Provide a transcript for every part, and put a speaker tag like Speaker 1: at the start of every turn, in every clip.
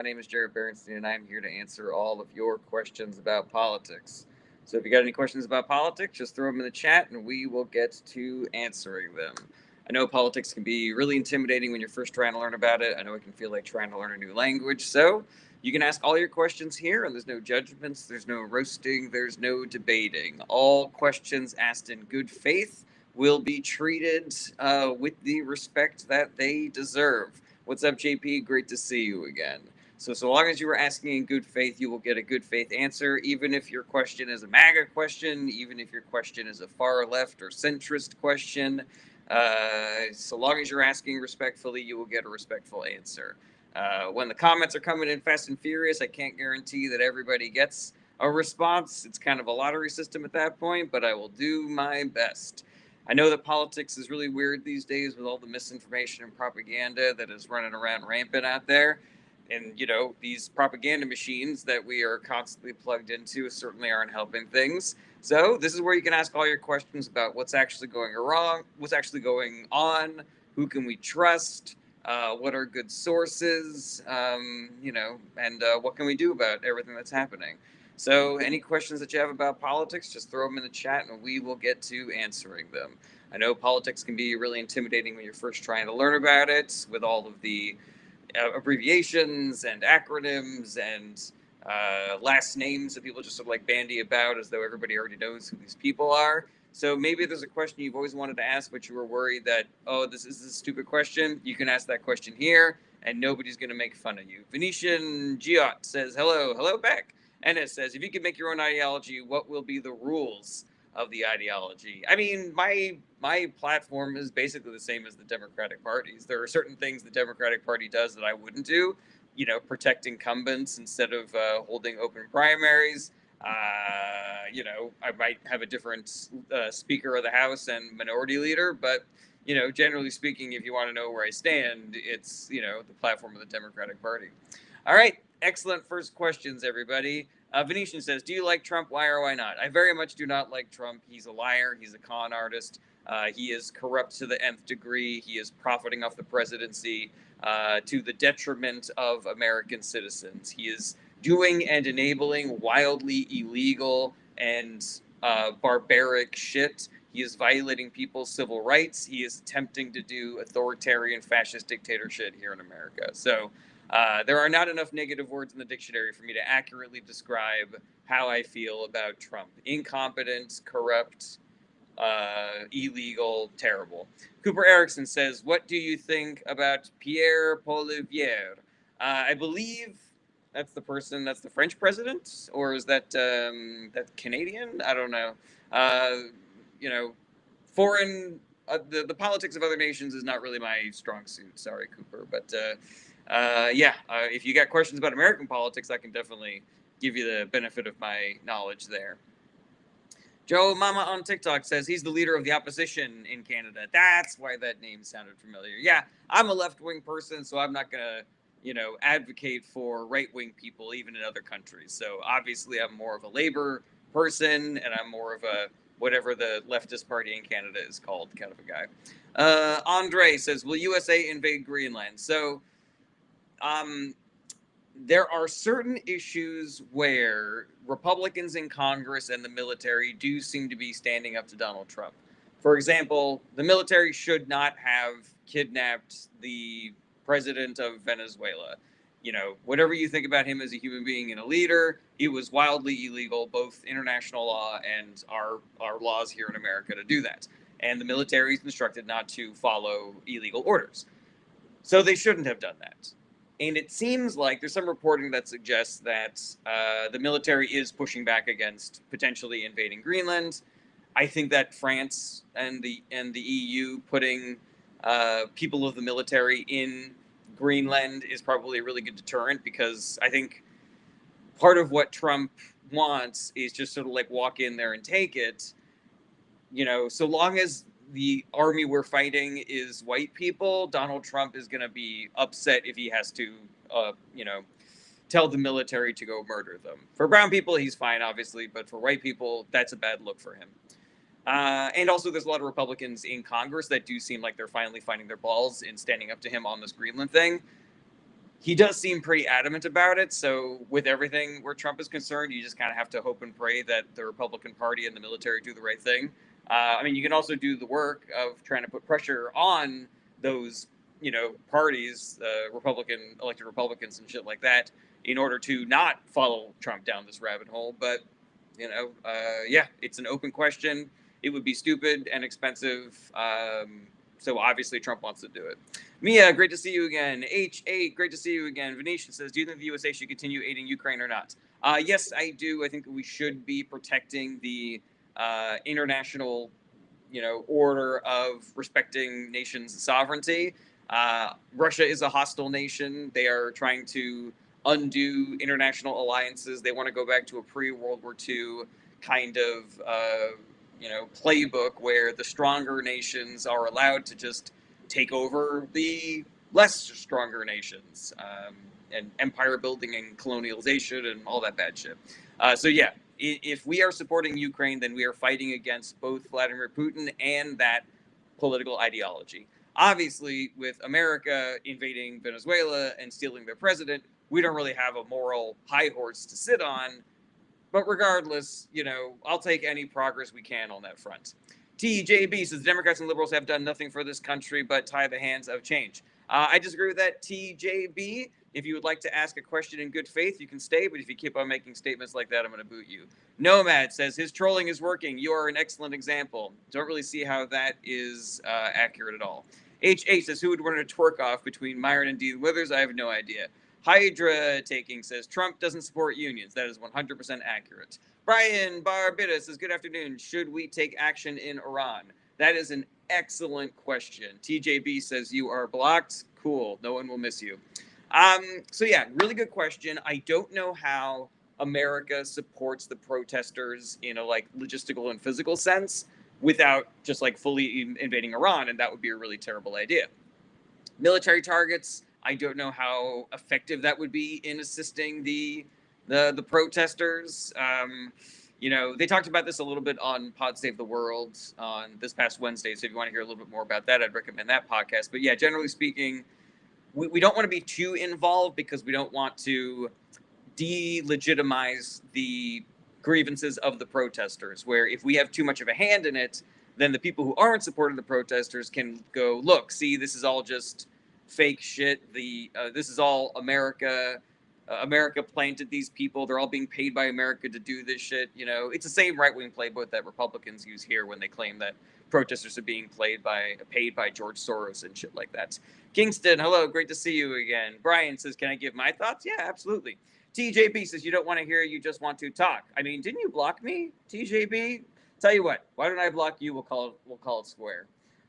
Speaker 1: My name is Jared Berenstein, and I'm here to answer all of your questions about politics. So if you got any questions about politics, just throw them in the chat and we will get to answering them. I know politics can be really intimidating when you're first trying to learn about it. I know it can feel like trying to learn a new language. So you can ask all your questions here, and there's no judgments, there's no roasting, there's no debating. All questions asked in good faith will be treated with the respect that they deserve. What's up, JP? Great to see you again. So long as you are asking in good faith, you will get a good faith answer, even if your question is a MAGA question, even if your question is a far left or centrist question. So long as you're asking respectfully, you will get a respectful answer. When the comments are coming in fast and furious, I can't guarantee that everybody gets a response. It's kind of a lottery system at that point, but I will do my best. I know that politics is really weird these days with all the misinformation and propaganda that is running around rampant out there. And, these propaganda machines that we are constantly plugged into certainly aren't helping things. So, this is where you can ask all your questions about what's actually going wrong, what's actually going on, who can we trust, what are good sources, and what can we do about everything that's happening. So, any questions that you have about politics, just throw them in the chat and we will get to answering them. I know politics can be really intimidating when you're first trying to learn about it, with all of the abbreviations and acronyms and last names that people just sort of like bandy about as though everybody already knows who these people are. So maybe there's a question you've always wanted to ask, but you were worried that, oh, this is a stupid question. You can ask that question here, and nobody's going to make fun of you. Venetian Giot says, hello back. And it says, if you could make your own ideology, what will be the rules of the ideology? I mean, my platform is basically the same as the Democratic Party's. There are certain things the Democratic Party does that I wouldn't do. Protect incumbents instead of holding open primaries. I might have a different Speaker of the House and Minority Leader, but generally speaking, if you want to know where I stand, it's the platform of the Democratic Party. All right, excellent first questions, everybody. Venetian says, "Do you like Trump? Why or why not?" I very much do not like Trump. He's a liar. He's a con artist. He is corrupt to the nth degree. He is profiting off the presidency to the detriment of American citizens. He is doing and enabling wildly illegal and barbaric shit. He is violating people's civil rights. He is attempting to do authoritarian fascist dictator shit here in America. So there are not enough negative words in the dictionary for me to accurately describe how I feel about Trump. Incompetent, corrupt, illegal, terrible. Cooper Erickson says, "What do you think about Pierre Poilievre?" I believe that's the person. That's the French president, or is that Canadian? I don't know. Uh, foreign. The politics of other nations is not really my strong suit. Sorry, Cooper, but yeah, if you got questions about American politics, I can definitely give you the benefit of my knowledge there. Joe Mama on TikTok says he's the leader of the opposition in Canada. That's why that name sounded familiar. Yeah, I'm a left-wing person, so I'm not gonna, advocate for right-wing people even in other countries. So obviously, I'm more of a Labor person, and I'm more of a whatever the leftist party in Canada is called kind of a guy. Andre says, "Will USA invade Greenland?" So, um, there are certain issues where Republicans in Congress and the military do seem to be standing up to Donald Trump. For example, the military should not have kidnapped the president of Venezuela. Whatever you think about him as a human being and a leader, it was wildly illegal, both international law and our laws here in America to do that. And the military is instructed not to follow illegal orders. So they shouldn't have done that. And it seems like there's some reporting that suggests that the military is pushing back against potentially invading Greenland. I think that France and the EU putting people of the military in Greenland is probably a really good deterrent, because I think part of what Trump wants is just sort of like walk in there and take it. So long as the army we're fighting is white people, Donald Trump is going to be upset if he has to, tell the military to go murder them. For brown people, he's fine, obviously, but for white people, that's a bad look for him. And also, there's a lot of Republicans in Congress that do seem like they're finally finding their balls in standing up to him on this Greenland thing. he does seem pretty adamant about it. So with everything where Trump is concerned, you just kind of have to hope and pray that the Republican Party and the military do the right thing. I mean, you can also do the work of trying to put pressure on those, parties, elected Republicans and shit like that, in order to not follow Trump down this rabbit hole. But yeah, it's an open question. It would be stupid and expensive. So obviously Trump wants to do it. Mia, great to see you again. H8, great to see you again. Venetian says, do you think the USA should continue aiding Ukraine or not? Yes, I do. I think that we should be protecting the international, order of respecting nations' sovereignty. Russia is a hostile nation. They are trying to undo international alliances. They want to go back to a pre-World War II kind of, playbook where the stronger nations are allowed to just take over the less stronger nations, and empire building and colonialization and all that bad shit. So yeah, if we are supporting Ukraine, then we are fighting against both Vladimir Putin and that political ideology. Obviously, with America invading Venezuela and stealing their president, we don't really have a moral high horse to sit on. But regardless, I'll take any progress we can on that front. TJB says Democrats and liberals have done nothing for this country but tie the hands of change. I disagree with that, TJB. If you would like to ask a question in good faith, you can stay. But if you keep on making statements like that, I'm going to boot you. Nomad says his trolling is working. You are an excellent example. Don't really see how that is accurate at all. HH says who would run a twerk off between Myron and Dean Withers? I have no idea. Hydra Taking says Trump doesn't support unions. That is 100% accurate. Brian Barbita says, good afternoon. Should we take action in Iran? That is an excellent question. TJB says you are blocked. Cool. No one will miss you. So yeah, really good question. I don't know how America supports the protesters in a logistical and physical sense without just fully invading Iran, and that would be a really terrible idea. Military targets, I don't know how effective that would be in assisting the protesters. They talked about this a little bit on Pod Save the World on this past Wednesday. So if you want to hear a little bit more about that, I'd recommend that podcast. But yeah, generally speaking, we don't want to be too involved because we don't want to delegitimize the grievances of the protesters, where if we have too much of a hand in it, then the people who aren't supporting the protesters can go, look, see, this is all just fake shit. This is all America. America planted these people. They're all being paid by America to do this shit. It's the same right-wing playbook that Republicans use here when they claim that protesters are being paid by George Soros and shit like that. Kingston, hello, great to see you again. Brian says, can I give my thoughts? Yeah, absolutely. TJB says, you don't want to hear, you just want to talk. I mean, didn't you block me, TJB? Tell you what, why don't I block you? We'll call it square.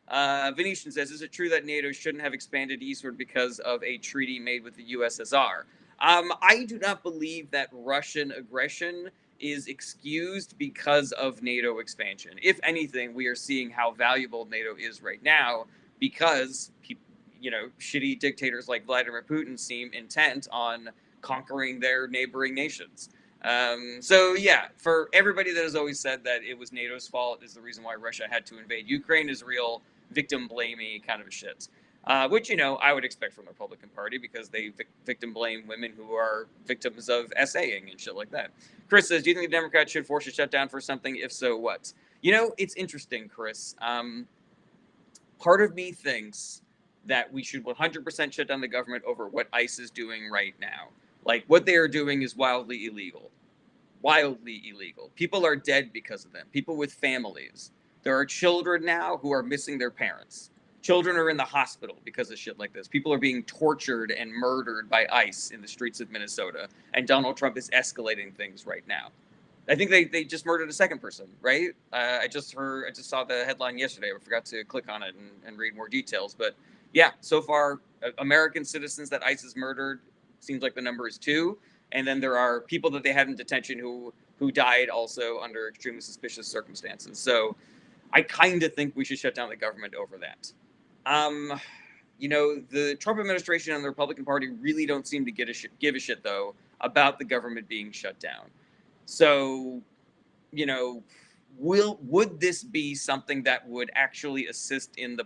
Speaker 1: Venetian says, is it true that NATO shouldn't have expanded eastward because of a treaty made with the USSR? I do not believe that Russian aggression is excused because of NATO expansion. If anything, we are seeing how valuable NATO is right now because shitty dictators like Vladimir Putin seem intent on conquering their neighboring nations. So yeah, for everybody that has always said that it was NATO's fault is the reason why Russia had to invade Ukraine is real victim blamey kind of a shit. Which, I would expect from the Republican Party because they victim blame women who are victims of essaying and shit like that. Chris says, do you think the Democrats should force a shutdown for something? If so, what? It's interesting, Chris. Part of me thinks that we should 100% shut down the government over what ICE is doing right now. What they are doing is wildly illegal. Wildly illegal. People are dead because of them. People with families. There are children now who are missing their parents. Children are in the hospital because of shit like this. People are being tortured and murdered by ICE in the streets of Minnesota. And Donald Trump is escalating things right now. I think they just murdered a second person, right? I just saw the headline yesterday. I forgot to click on it and read more details. But yeah, so far, American citizens that ICE has murdered, seems like the number is 2. And then there are people that they had in detention who died also under extremely suspicious circumstances. So I kind of think we should shut down the government over that. The Trump administration and the Republican Party really don't seem to give a shit, though, about the government being shut down. So, would this be something that would actually assist in the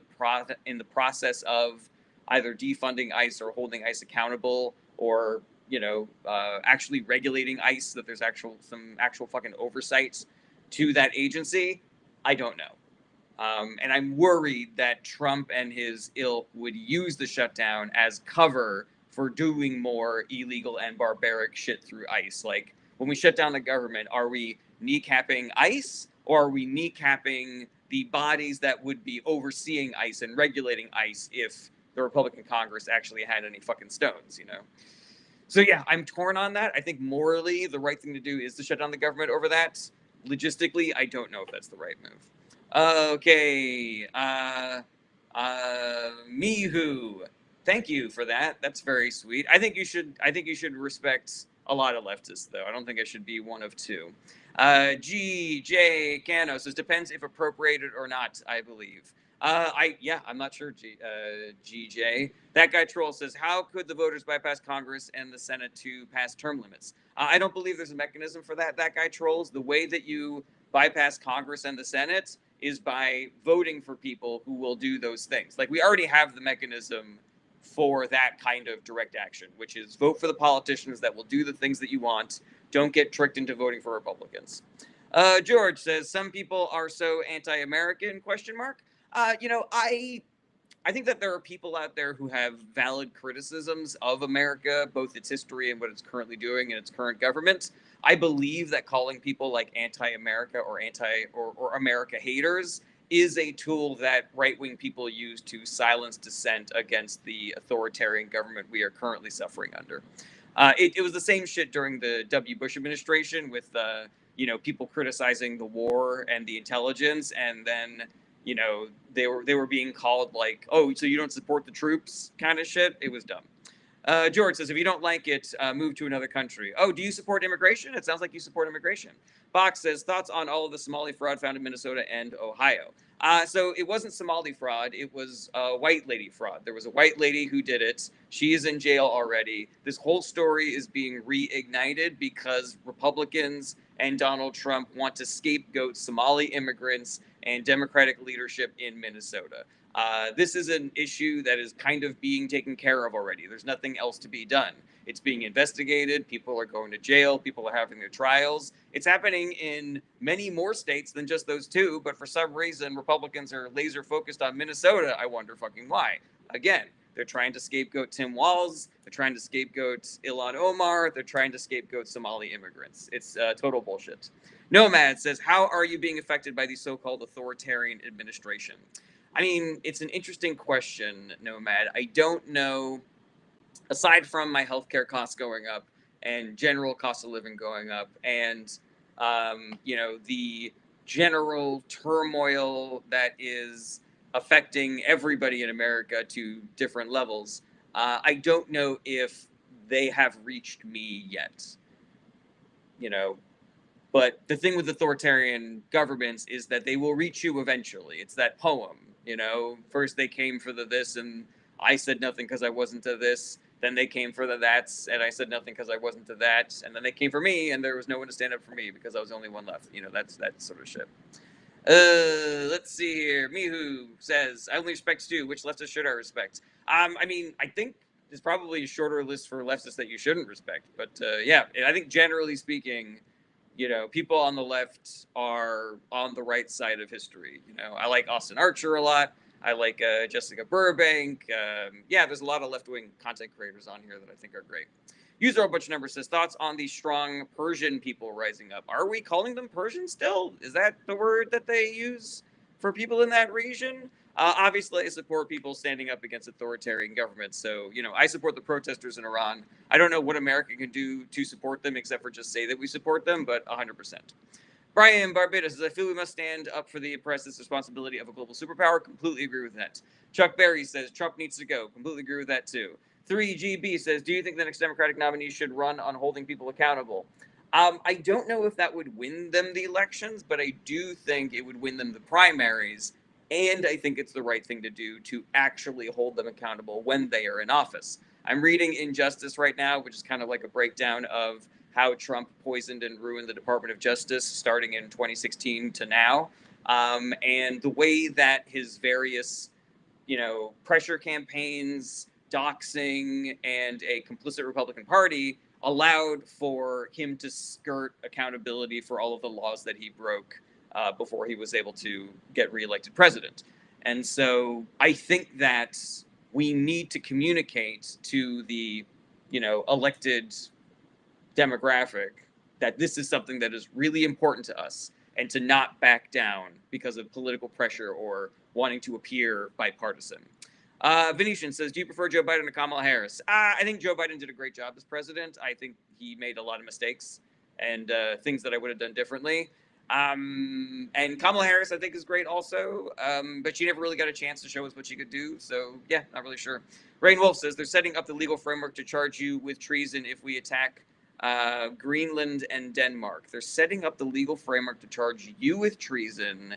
Speaker 1: process of either defunding ICE or holding ICE accountable, or actually regulating ICE, that there's some actual fucking oversight to that agency. I don't know. And I'm worried that Trump and his ilk would use the shutdown as cover for doing more illegal and barbaric shit through ICE. Like, when we shut down the government, are we kneecapping ICE, or are we kneecapping the bodies that would be overseeing ICE and regulating ICE if the Republican Congress actually had any fucking stones, So yeah, I'm torn on that. I think morally the right thing to do is to shut down the government over that. Logistically, I don't know if that's the right move. Okay. Mihu. Thank you for that. That's very sweet. I think you should respect a lot of leftists, though. I don't think I should be one of two. G.J. Cano says, depends if appropriated or not, I believe. I'm not sure, GJ. That guy Troll says, how could the voters bypass Congress and the Senate to pass term limits? I don't believe there's a mechanism for that. That guy Trolls, the way that you bypass Congress and the Senate is by voting for people who will do those things. Like, we already have the mechanism for that kind of direct action, which is vote for the politicians that will do the things that you want. Don't get tricked into voting for Republicans. George says, some people are so anti-American, ? I think that there are people out there who have valid criticisms of America, both its history and what it's currently doing and its current government. I believe that calling people like anti-America or America haters is a tool that right-wing people use to silence dissent against the authoritarian government we are currently suffering under. It was the same shit during the W. Bush administration with people criticizing the war and the intelligence, and then they were being called like, oh, so you don't support the troops kind of shit. It was dumb. George says, if you don't like it, move to another country. Oh, do you support immigration? It sounds like you support immigration. Box says, thoughts on all of the Somali fraud found in Minnesota and Ohio. So it wasn't Somali fraud. It was white lady fraud. There was a white lady who did it. She is in jail already. This whole story is being reignited because Republicans and Donald Trump want to scapegoat Somali immigrants and Democratic leadership in Minnesota. This is an issue that is kind of being taken care of already. There's nothing else to be done. It's being investigated. People are going to jail. People are having their trials. It's happening in many more states than just those two, but for some reason, Republicans are laser focused on Minnesota. I wonder fucking why. Again, they're trying to scapegoat Tim Walz. They're trying to scapegoat Ilhan Omar. They're trying to scapegoat Somali immigrants. It's total bullshit. Nomad says, how are you being affected by the so-called authoritarian administration? I mean, it's an interesting question, Nomad. I don't know, aside from my healthcare costs going up and general cost of living going up and, the general turmoil that is affecting everybody in America to different levels, I don't know if they have reached me yet, But the thing with authoritarian governments is that they will reach you eventually. It's that poem, First they came for the this, and I said nothing because I wasn't to this. Then they came for the that's, and I said nothing because I wasn't to that. And then they came for me, and there was no one to stand up for me because I was the only one left. That's that sort of shit. Let's see here. Mihu says, I only respect Stu. Which leftist should I respect? I think there's probably a shorter list for leftists that you shouldn't respect. But yeah, I think generally speaking, people on the left are on the right side of history. I like Austin Archer a lot. I like Jessica Burbank. There's a lot of left-wing content creators on here that I think are great. User a bunch of numbers says, thoughts on the strong Persian people rising up. Are we calling them Persian still? Is that the word that they use for people in that region? Obviously, I support people standing up against authoritarian governments. So, I support the protesters in Iran. I don't know what America can do to support them except for just say that we support them, but 100%. Brian Barbados says, I feel we must stand up for the oppressed responsibility of a global superpower. Completely agree with that. Chuck Berry says, Trump needs to go. Completely agree with that, too. 3GB says, do you think the next Democratic nominee should run on holding people accountable? I don't know if that would win them the elections, but I do think it would win them the primaries. And I think it's the right thing to do to actually hold them accountable when they are in office. I'm reading Injustice right now, which is kind of like a breakdown of how Trump poisoned and ruined the Department of Justice starting in 2016 to now. And the way that his various pressure campaigns, doxing, and a complicit Republican Party allowed for him to skirt accountability for all of the laws that he broke before he was able to get reelected president. And so I think that we need to communicate to the, elected demographic that this is something that is really important to us and to not back down because of political pressure or wanting to appear bipartisan. Venetian says, do you prefer Joe Biden to Kamala Harris? I think Joe Biden did a great job as president. I think he made a lot of mistakes and things that I would have done differently. And Kamala Harris, I think, is great also, but she never really got a chance to show us what she could do. So, yeah, not really sure. Rain Wolf says, they're setting up the legal framework to charge you with treason if we attack Greenland and Denmark. They're setting up the legal framework to charge you with treason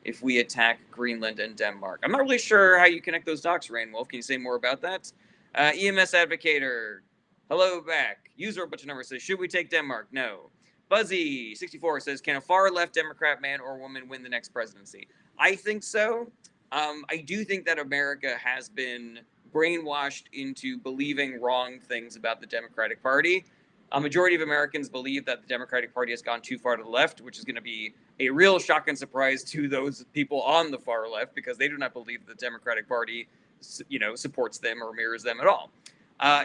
Speaker 1: if we attack Greenland and Denmark. I'm not really sure how you connect those dots, Rain Wolf. Can you say more about that? EMS Advocator, hello back. User bunch of numbers says, should we take Denmark? No. Buzzy64 says, can a far left Democrat man or woman win the next presidency? I think so. I do think that America has been brainwashed into believing wrong things about the Democratic Party. A majority of Americans believe that the Democratic Party has gone too far to the left, which is going to be a real shock and surprise to those people on the far left because they do not believe the Democratic Party, supports them or mirrors them at all.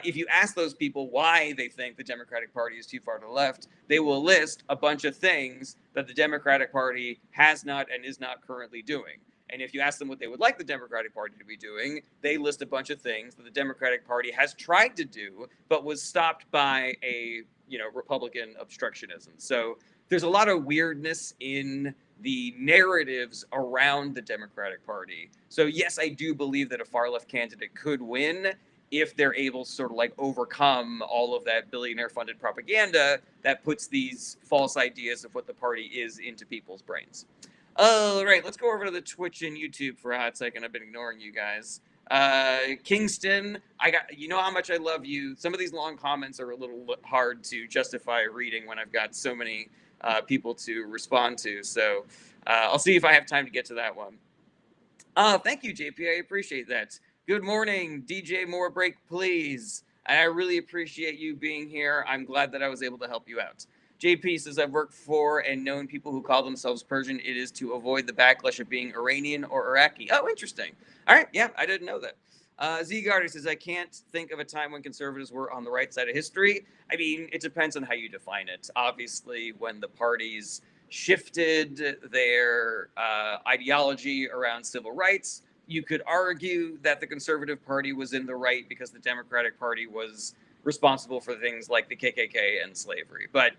Speaker 1: If you ask those people why they think the Democratic Party is too far to the left, they will list a bunch of things that the Democratic Party has not and is not currently doing. And if you ask them what they would like the Democratic Party to be doing, they list a bunch of things that the Democratic Party has tried to do, but was stopped by a, Republican obstructionism. So there's a lot of weirdness in the narratives around the Democratic Party. So yes, I do believe that a far left candidate could win if they're able to sort of like overcome all of that billionaire funded propaganda that puts these false ideas of what the party is into people's brains. All right, let's go over to the Twitch and YouTube for a hot second. I've been ignoring you guys. Kingston, you know how much I love you. Some of these long comments are a little hard to justify reading when I've got so many people to respond to. So I'll see if I have time to get to that one. Thank you, JP. I appreciate that. Good morning, DJ More Break, please. I really appreciate you being here. I'm glad that I was able to help you out. JP says, I've worked for and known people who call themselves Persian. It is to avoid the backlash of being Iranian or Iraqi. Oh, interesting. All right. Yeah, I didn't know that. Z Garter says, I can't think of a time when conservatives were on the right side of history. I mean, it depends on how you define it. Obviously, when the parties shifted their ideology around civil rights, you could argue that the Conservative Party was in the right because the Democratic Party was responsible for things like the KKK and slavery. But,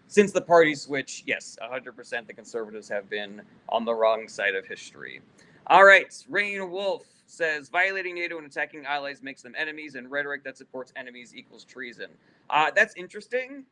Speaker 1: since the party switch, yes, 100% the conservatives have been on the wrong side of history. All right, Rain Wolf says, violating NATO and attacking allies makes them enemies, and rhetoric that supports enemies equals treason. That's interesting,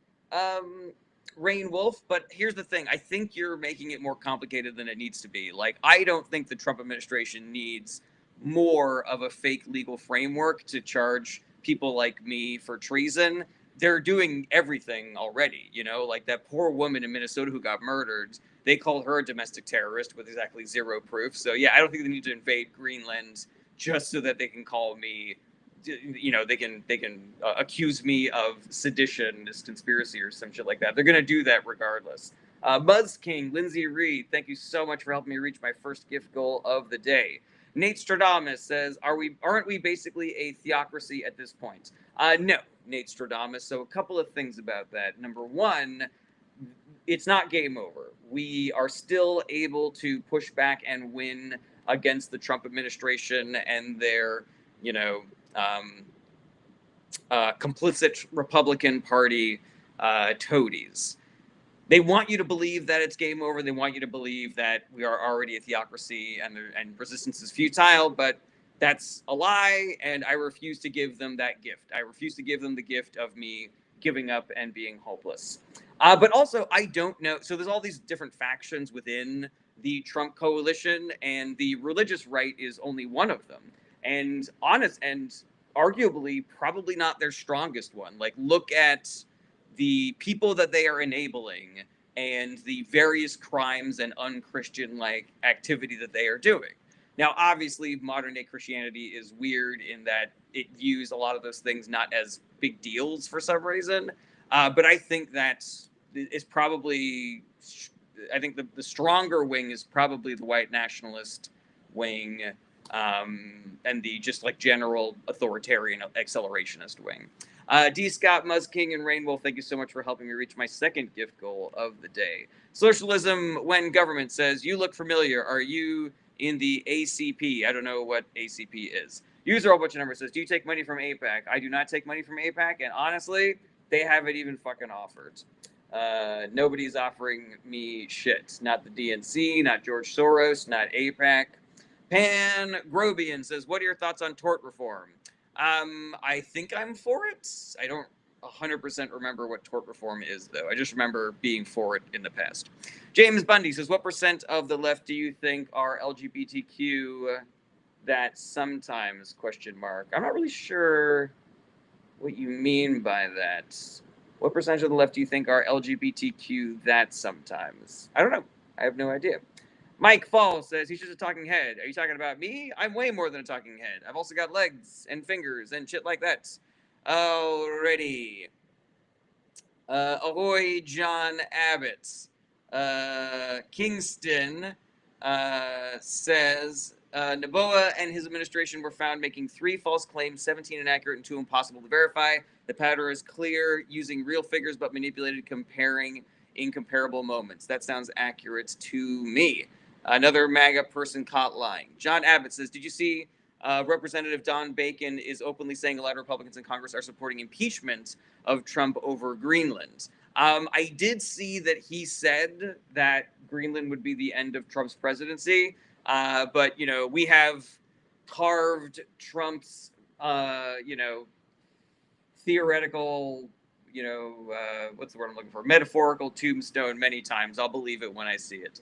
Speaker 1: Rain Wolf, but here's the thing. I think you're making it more complicated than it needs to be. Like, I don't think the Trump administration needs more of a fake legal framework to charge people like me for treason. They're doing everything already, like that poor woman in Minnesota who got murdered. They called her a domestic terrorist with exactly zero proof. So yeah, I don't think they need to invade Greenland just so that they can call me, they can accuse me of sedition, this conspiracy or some shit like that. They're going to do that regardless. Buzz King, Lindsay Reed, thank you so much for helping me reach my first gift goal of the day. Nate Stradamus says, aren't we basically a theocracy at this point? No, Nate Stradamus. So a couple of things about that. Number one, it's not game over. We are still able to push back and win against the Trump administration and their, complicit Republican Party toadies. They want you to believe that it's game over. They want you to believe that we are already a theocracy and resistance is futile, but that's a lie, and I refuse to give them that gift. I refuse to give them the gift of me giving up and being hopeless. But also, I don't know. So there's all these different factions within the Trump coalition, and the religious right is only one of them. And arguably probably not their strongest one. Like, look at the people that they are enabling and the various crimes and unchristian-like activity that they are doing. Now, obviously, modern day Christianity is weird in that it views a lot of those things not as big deals for some reason. But I think that is probably, I think the stronger wing is probably the white nationalist wing, and the just like general authoritarian accelerationist wing. D. Scott, Muzzking, and Rainwolf, thank you so much for helping me reach my second gift goal of the day. Socialism when government says, you look familiar. Are you in the ACP? I don't know what ACP is. User a whole bunch of numbers says, do you take money from APAC? I do not take money from APAC, and honestly, they haven't even fucking offered. Nobody's offering me shit. Not the DNC, not George Soros, not APAC. Pan Grobian says, what are your thoughts on tort reform? I think I'm for it. I don't 100% remember what tort reform is, though. I just remember being for it in the past. James Bundy says, what percent of the left do you think are LGBTQ that sometimes, question mark? I'm not really sure what you mean by that. What percentage of the left do you think are LGBTQ that sometimes? I don't know. I have no idea. Mike Fall says he's just a talking head. Are you talking about me? I'm way more than a talking head. I've also got legs and fingers and shit like that. Alrighty. Ahoy, John Abbott. Kingston says Noboa and his administration were found making 3 false claims, 17 inaccurate and 2 impossible to verify. The pattern is clear, using real figures but manipulated, comparing incomparable moments. That sounds accurate to me. Another MAGA person caught lying. John Abbott says, did you see Representative Don Bacon is openly saying a lot of Republicans in Congress are supporting impeachment of Trump over Greenland? I did see that he said that Greenland would be the end of Trump's presidency, but, you know, we have carved Trump's, theoretical, what's the word I'm looking for? Metaphorical tombstone many times. I'll believe it when I see it.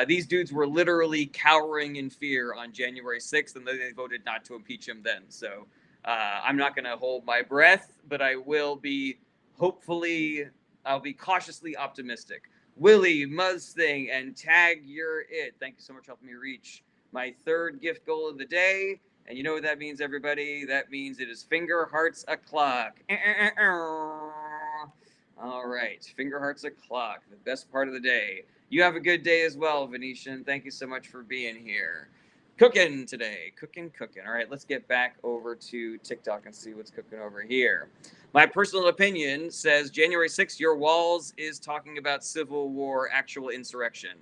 Speaker 1: These dudes were literally cowering in fear on January 6th, and they voted not to impeach him then. So I'm not going to hold my breath, but I will be I'll be cautiously optimistic. Willie, Muzthing, and Tag, you're it. Thank you so much for helping me reach my 3rd gift goal of the day. And you know what that means, everybody? That means it is finger hearts o'clock. All right, finger hearts o'clock, the best part of the day. You have a good day as well, Venetian. Thank you so much for being here. Cooking today. Cooking. All right, let's get back over to TikTok and see what's cooking over here. My personal opinion says January 6th, your walls is talking about civil war, actual insurrection.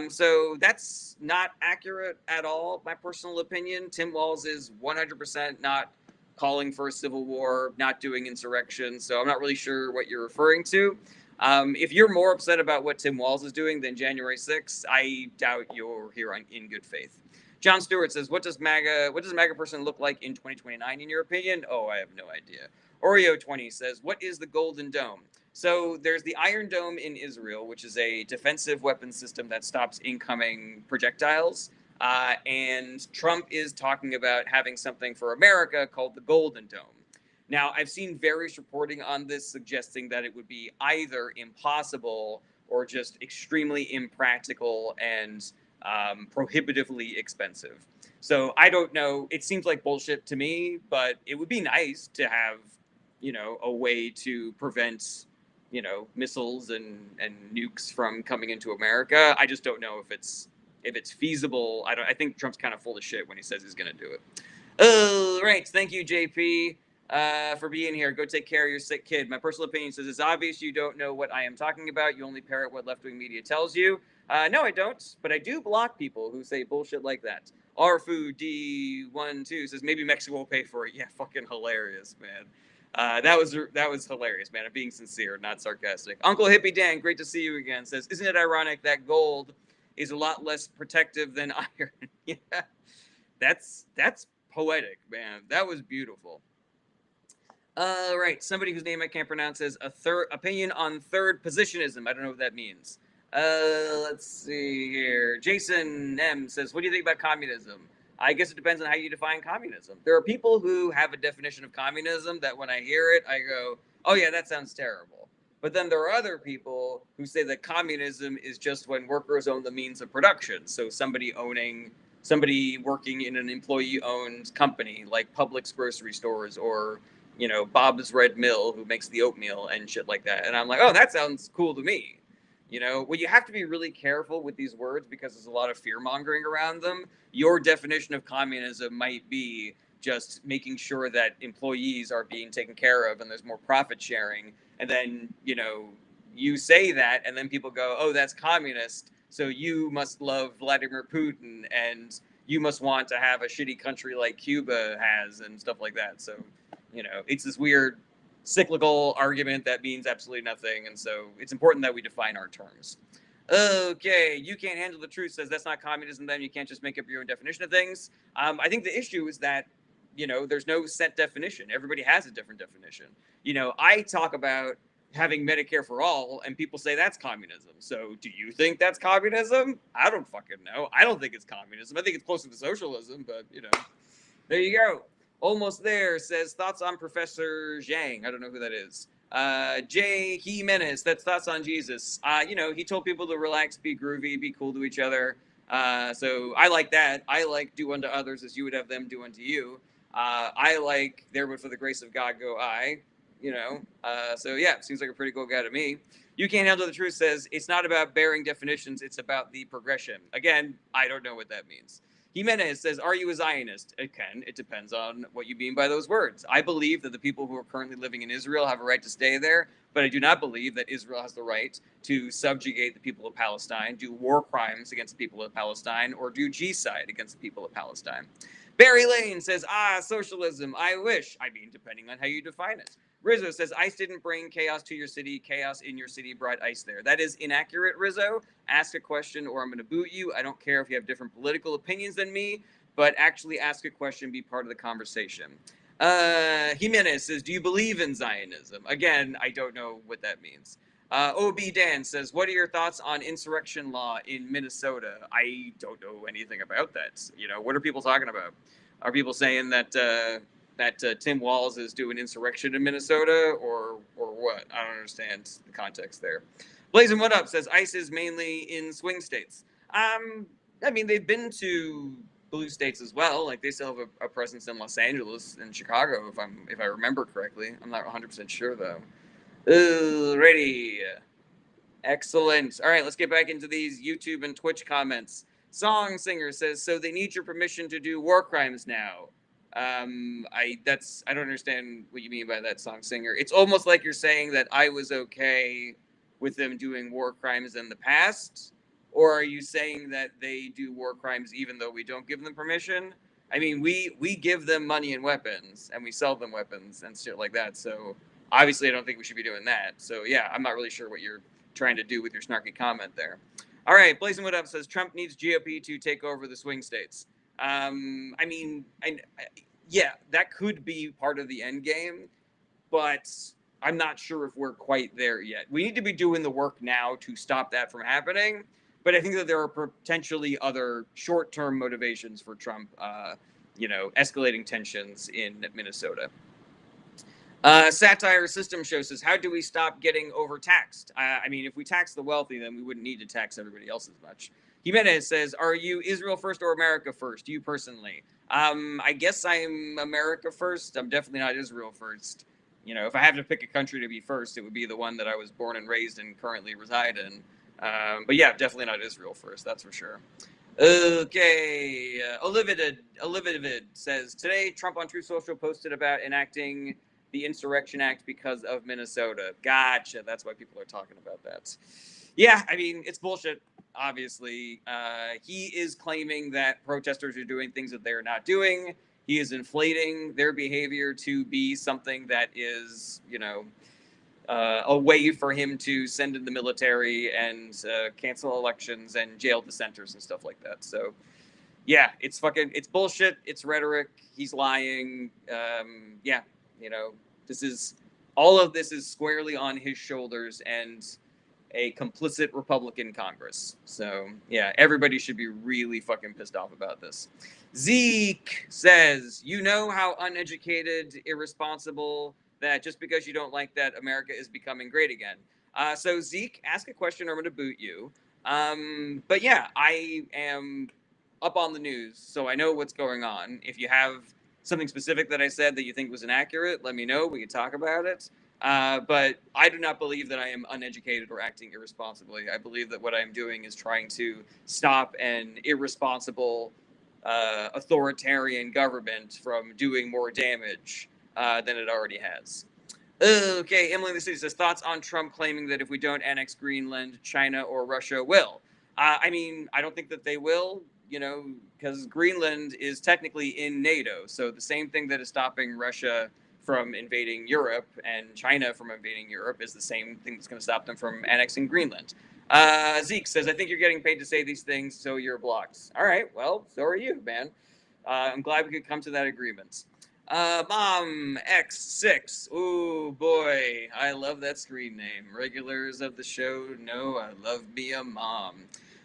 Speaker 1: So that's not accurate at all, my personal opinion. Tim Walz is 100% not calling for a civil war, not doing insurrection. So I'm not really sure what you're referring to. If you're more upset about what Tim Walz is doing than January 6th, I doubt you're here in good faith. John Stewart says, what does MAGA person look like in 2029 in your opinion? Oh, I have no idea. Oreo20 says, what is the Golden Dome? So there's the Iron Dome in Israel, which is a defensive weapons system that stops incoming projectiles. And Trump is talking about having something for America called the Golden Dome. Now, I've seen various reporting on this suggesting that it would be either impossible or just extremely impractical and prohibitively expensive. So I don't know. It seems like bullshit to me, but it would be nice to have, a way to prevent, missiles and nukes from coming into America. I just don't know if it's feasible. I think Trump's kind of full of shit when he says he's going to do it. All right. Thank you, JP, for being here. Go take care of your sick kid. My personal opinion says it's obvious you don't know what I am talking about. You only parrot what left-wing media tells you. No, I don't, but I do block people who say bullshit like that. RFU-D12 says maybe Mexico will pay for it. Yeah, fucking hilarious, man. That was hilarious, man. I'm being sincere, not sarcastic. Uncle Hippie Dan, great to see you again, says, isn't it ironic that gold is a lot less protective than iron? Yeah, that's poetic, man. That was beautiful. All right, somebody whose name I can't pronounce says a third opinion on third positionism. I don't know what that means. Let's see here. Jason M says, what do you think about communism? I guess it depends on how you define communism. There are people who have a definition of communism that when I hear it, I go, oh yeah, that sounds terrible. But then there are other people who say that communism is just when workers own the means of production. So somebody owning somebody working in an employee-owned company like Publix grocery stores or Bob's Red Mill, who makes the oatmeal and shit like that. And I'm like, oh, that sounds cool to me. Well, you have to be really careful with these words because there's a lot of fear mongering around them. Your definition of communism might be just making sure that employees are being taken care of and there's more profit sharing. And then, you say that, and then people go, oh, that's communist. So you must love Vladimir Putin and you must want to have a shitty country like Cuba has and stuff like that. So, it's this weird cyclical argument that means absolutely nothing. And so it's important that we define our terms. Okay, you can't handle the truth says that's not communism, then you can't just make up your own definition of things. I think the issue is that, there's no set definition. Everybody has a different definition. I talk about having Medicare for all, and people say that's communism. So do you think that's communism? I don't fucking know. I don't think it's communism. I think it's closer to socialism, but, there you go. Almost there says thoughts on Professor Zhang. I don't know who that is. Jay Jimenez, that's thoughts on Jesus. He told people to relax, be groovy, be cool to each other. So I like that. I like do unto others as you would have them do unto you. I like there but for the grace of God go I. So yeah, seems like a pretty cool guy to me. You can't handle the truth says it's not about bearing definitions, it's about the progression. Again, I don't know what that means. Jimenez says, are you a Zionist? It depends on what you mean by those words. I believe that the people who are currently living in Israel have a right to stay there, but I do not believe that Israel has the right to subjugate the people of Palestine, do war crimes against the people of Palestine, or do genocide against the people of Palestine. Barry Lane says, socialism, I wish. Depending on how you define it. Rizzo says, ICE didn't bring chaos to your city. Chaos in your city brought ICE there. That is inaccurate, Rizzo. Ask a question or I'm going to boot you. I don't care if you have different political opinions than me, but actually ask a question, be part of the conversation. Jimenez says, do you believe in Zionism? Again, I don't know what that means. OB Dan says, what are your thoughts on insurrection law in Minnesota? I don't know anything about that. What are people talking about? Are people saying that Tim Walz is doing insurrection in Minnesota or what? I don't understand the context there. Blazing What Up says ICE is mainly in swing states. They've been to blue states as well. Like they still have a presence in Los Angeles and Chicago, if I remember correctly. I'm not 100% sure though. Ready. Excellent. All right, let's get back into these YouTube and Twitch comments. Song Singer says, so they need your permission to do war crimes now. I don't understand what you mean by that, Song Singer. It's almost like you're saying that I was okay with them doing war crimes in the past, or are you saying that they do war crimes even though we don't give them permission? We give them money and weapons, and we sell them weapons and shit like that. So obviously, I don't think we should be doing that. So yeah, I'm not really sure what you're trying to do with your snarky comment there. All right, Blazing What Up says Trump needs GOP to take over the swing states. Yeah, that could be part of the end game, but I'm not sure if we're quite there yet. We need to be doing the work now to stop that from happening, but I think that there are potentially other short-term motivations for Trump, escalating tensions in Minnesota. Satire System Show says, how do we stop getting overtaxed? If we tax the wealthy, then we wouldn't need to tax everybody else as much. Jimenez says, are you Israel first or America first? You personally. I guess I'm America first. I'm definitely not Israel first. If I have to pick a country to be first, it would be the one that I was born and raised and currently reside in. But yeah, definitely not Israel first, that's for sure. Okay, Olivid says, today Trump on Truth Social posted about enacting the Insurrection Act because of Minnesota. Gotcha. That's why people are talking about that. Yeah, it's bullshit, obviously. He is claiming that protesters are doing things that they're not doing. He is inflating their behavior to be something that is, a way for him to send in the military and cancel elections and jail dissenters and stuff like that. So, yeah, it's bullshit. It's rhetoric. He's lying. All of this is squarely on his shoulders and a complicit Republican Congress. So, yeah, everybody should be really fucking pissed off about this. Zeke says, how uneducated, irresponsible, that just because you don't like that, America is becoming great again. So, Zeke, ask a question or I'm going to boot you. But yeah, I am up on the news, so I know what's going on. If you have something specific that I said that you think was inaccurate, let me know. We can talk about it. But I do not believe that I am uneducated or acting irresponsibly. I believe that what I am doing is trying to stop an irresponsible authoritarian government from doing more damage than it already has. Okay, Emily in the City says, thoughts on Trump claiming that if we don't annex Greenland, China or Russia will? I mean, I don't think that they will, because Greenland is technically in NATO. So the same thing that is stopping Russia from invading Europe and China from invading Europe is the same thing that's going to stop them from annexing Greenland. Zeke says, I think you're getting paid to say these things, so you're blocked. All right, well, so are you, man. I'm glad we could come to that agreement. Mom X6. Ooh, boy. I love that screen name. Regulars of the show know I love me a mom.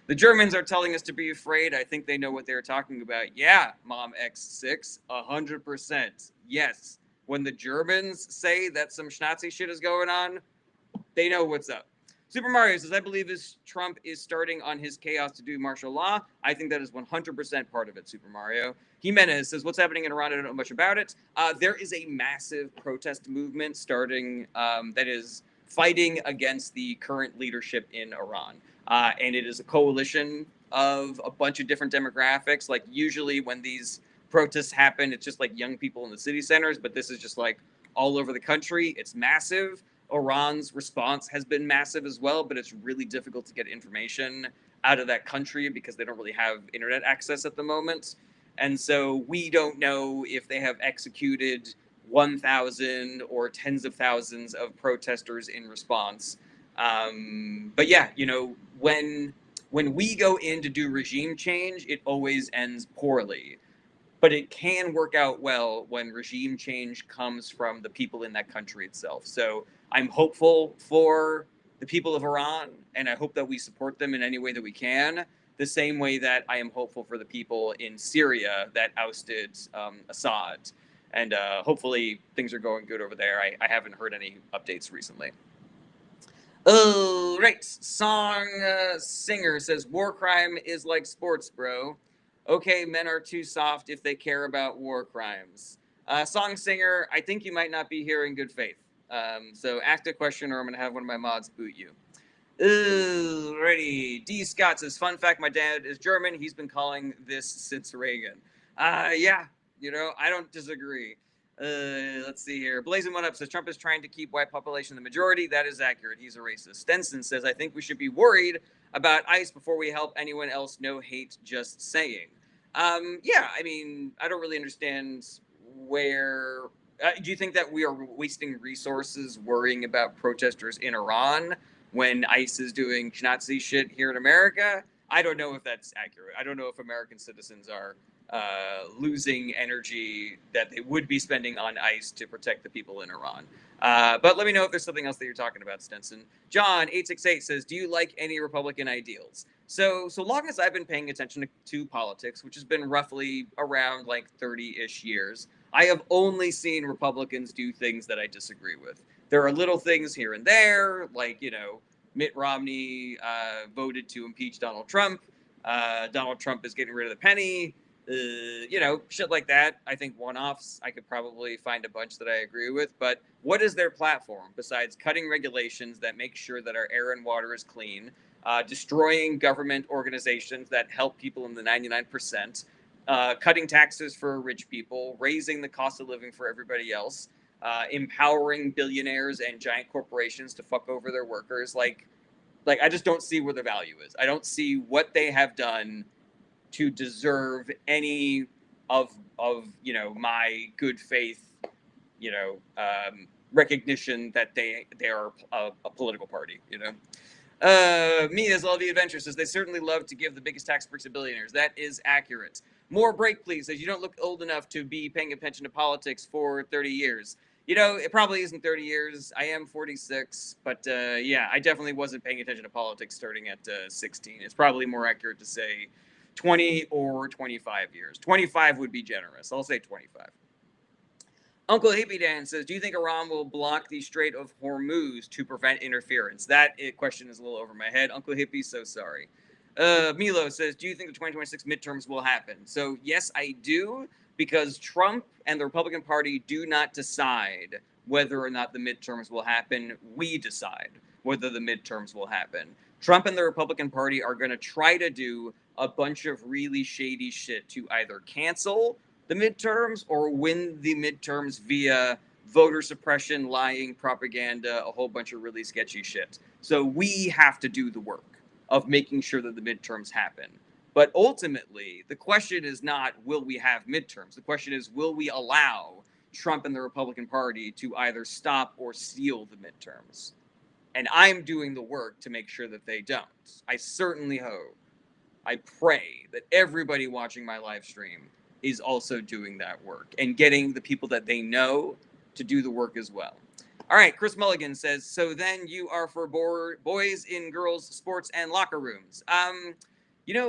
Speaker 1: The Germans are telling us to be afraid. I think they know what they're talking about. Yeah, Mom X6. 100%. Yes. When the Germans say that some Schnazi shit is going on, they know what's up. Super Mario says, I believe this Trump is starting on his chaos to do martial law. I think that is 100% part of it, Super Mario. Jimenez says, what's happening in Iran? I don't know much about it. There is a massive protest movement starting that is fighting against the current leadership in Iran. And it is a coalition of a bunch of different demographics. Like usually when these protests happen, it's just like young people in the city centers, but this is just like all over the country. It's massive. Iran's response has been massive as well, but it's really difficult to get information out of that country because they don't really have internet access at the moment. And so we don't know if they have executed 1,000 or tens of thousands of protesters in response. But yeah, when we go in to do regime change, it always ends poorly. But it can work out well when regime change comes from the people in that country itself. So I'm hopeful for the people of Iran, and I hope that we support them in any way that we can, the same way that I am hopeful for the people in Syria that ousted Assad. And hopefully things are going good over there. I haven't heard any updates recently. Oh, right. Song Singer says, war crime is like sports, bro. Okay, men are too soft if they care about war crimes. Song Singer, I think you might not be here in good faith. So ask a question or I'm going to have one of my mods boot you. Alrighty. D. Scott says, fun fact, my dad is German. He's been calling this since Reagan. Yeah, I don't disagree. Let's see here. Blazing One Up says, Trump is trying to keep white population the majority. That is accurate. He's a racist. Stenson says, I think we should be worried about ICE before we help anyone else. No hate, just saying. Yeah, I mean, I don't really understand where... do you think that we are wasting resources worrying about protesters in Iran when ICE is doing Nazi shit here in America? I don't know if that's accurate. I don't know if American citizens are losing energy that they would be spending on ICE to protect the people in Iran. But let me know if there's something else that you're talking about, Stenson. John868 says, do you like any Republican ideals? So long as I've been paying attention to politics, which has been roughly around like 30-ish years, I have only seen Republicans do things that I disagree with. There are little things here and there, like, Mitt Romney voted to impeach Donald Trump. Donald Trump is getting rid of the penny. Shit like that. I think one-offs, I could probably find a bunch that I agree with. But what is their platform besides cutting regulations that make sure that our air and water is clean, destroying government organizations that help people in the 99%, cutting taxes for rich people, raising the cost of living for everybody else, empowering billionaires and giant corporations to fuck over their workers? Like I just don't see where the value is. I don't see what they have done to deserve any of my good faith, recognition that they are a political party. Mia's Love the Adventure says, they certainly love to give the biggest tax breaks to billionaires. That is accurate. More break, please, says, you don't look old enough to be paying attention to politics for 30 years. It probably isn't 30 years. I am 46, but yeah, I definitely wasn't paying attention to politics starting at 16. It's probably more accurate to say 20 or 25 years. 25 would be generous. I'll say 25. Uncle Hippie Dan says, do you think Iran will block the Strait of Hormuz to prevent interference? That question is a little over my head. Uncle Hippie, so sorry. Milo says, do you think the 2026 midterms will happen? So, yes, I do, because Trump and the Republican Party do not decide whether or not the midterms will happen. We decide whether the midterms will happen. Trump and the Republican Party are going to try to do a bunch of really shady shit to either cancel the midterms or win the midterms via voter suppression, lying, propaganda, a whole bunch of really sketchy shit. So we have to do the work of making sure that the midterms happen. But ultimately, the question is not will we have midterms? The question is will we allow Trump and the Republican Party to either stop or steal the midterms? And I'm doing the work to make sure that they don't. I certainly hope, I pray that everybody watching my live stream is also doing that work and getting the people that they know to do the work as well. All right, Chris Mulligan says, so then you are for boys in girls' sports and locker rooms.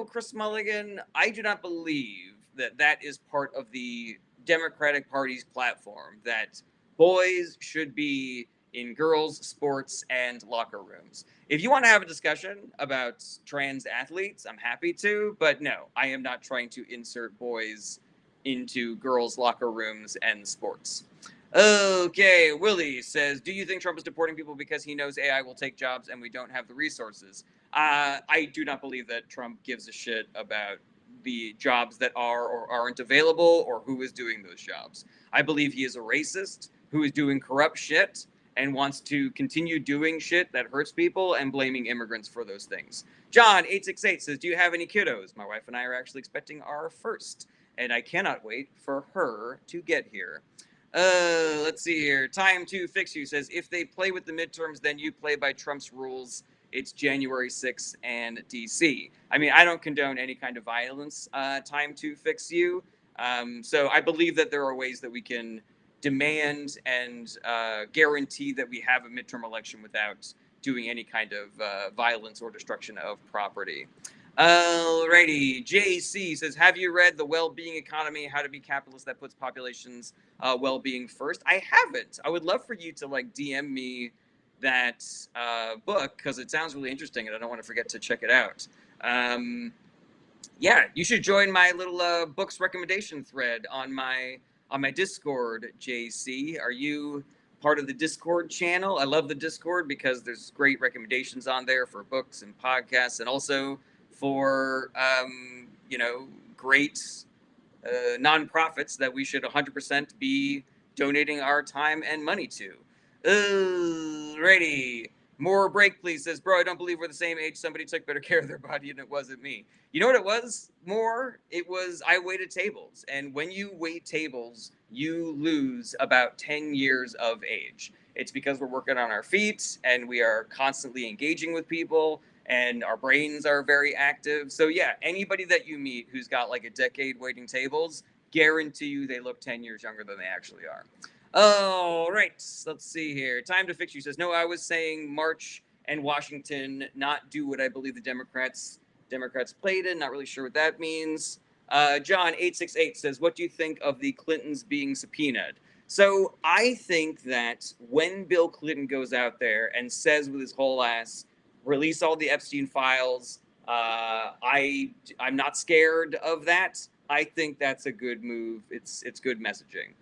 Speaker 1: Chris Mulligan, I do not believe that that is part of the Democratic Party's platform, that boys should be in girls' sports and locker rooms. If you want to have a discussion about trans athletes, I'm happy to, but no, I am not trying to insert boys into girls' locker rooms and sports. Okay, Willie says, do you think Trump is deporting people because he knows AI will take jobs and we don't have the resources? I do not believe that Trump gives a shit about the jobs that are or aren't available or who is doing those jobs. I believe he is a racist who is doing corrupt shit and wants to continue doing shit that hurts people and blaming immigrants for those things. John868 says, do you have any kiddos? My wife and I are actually expecting our first, and I cannot wait for her to get here. Let's see here. Time to Fix You says, if they play with the midterms, then you play by Trump's rules. It's January 6th and DC. I mean, I don't condone any kind of violence, Time to Fix You. So I believe that there are ways that we can demand and guarantee that we have a midterm election without doing any kind of violence or destruction of property. Alrighty, JC says, have you read The Well-Being Economy, How to Be Capitalist That Puts Populations Well-Being First? I haven't. I would love for you to DM me that book, because it sounds really interesting and I don't want to forget to check it out. Yeah, you should join my little books recommendation thread on my Discord, JC. Are you part of the Discord channel? I love the Discord because there's great recommendations on there for books and podcasts, and also for great nonprofits that we should 100% be donating our time and money to. Alrighty. More break, please. Says, bro, I don't believe we're the same age. Somebody took better care of their body and it wasn't me. You know what it was more? It was I waited tables. And when you wait tables, you lose about 10 years of age. It's because we're working on our feet and we are constantly engaging with people and our brains are very active. So yeah, anybody that you meet who's got like a decade waiting tables, guarantee you they look 10 years younger than they actually are. All right, let's see here. Time to Fix You says, no, I was saying March and Washington not do what I believe the Democrats played in. Not really sure what that means. John868 says, what do you think of the Clintons being subpoenaed? So I think that when Bill Clinton goes out there and says with his whole ass, release all the Epstein files, I'm not scared of that. I think that's a good move. It's good messaging.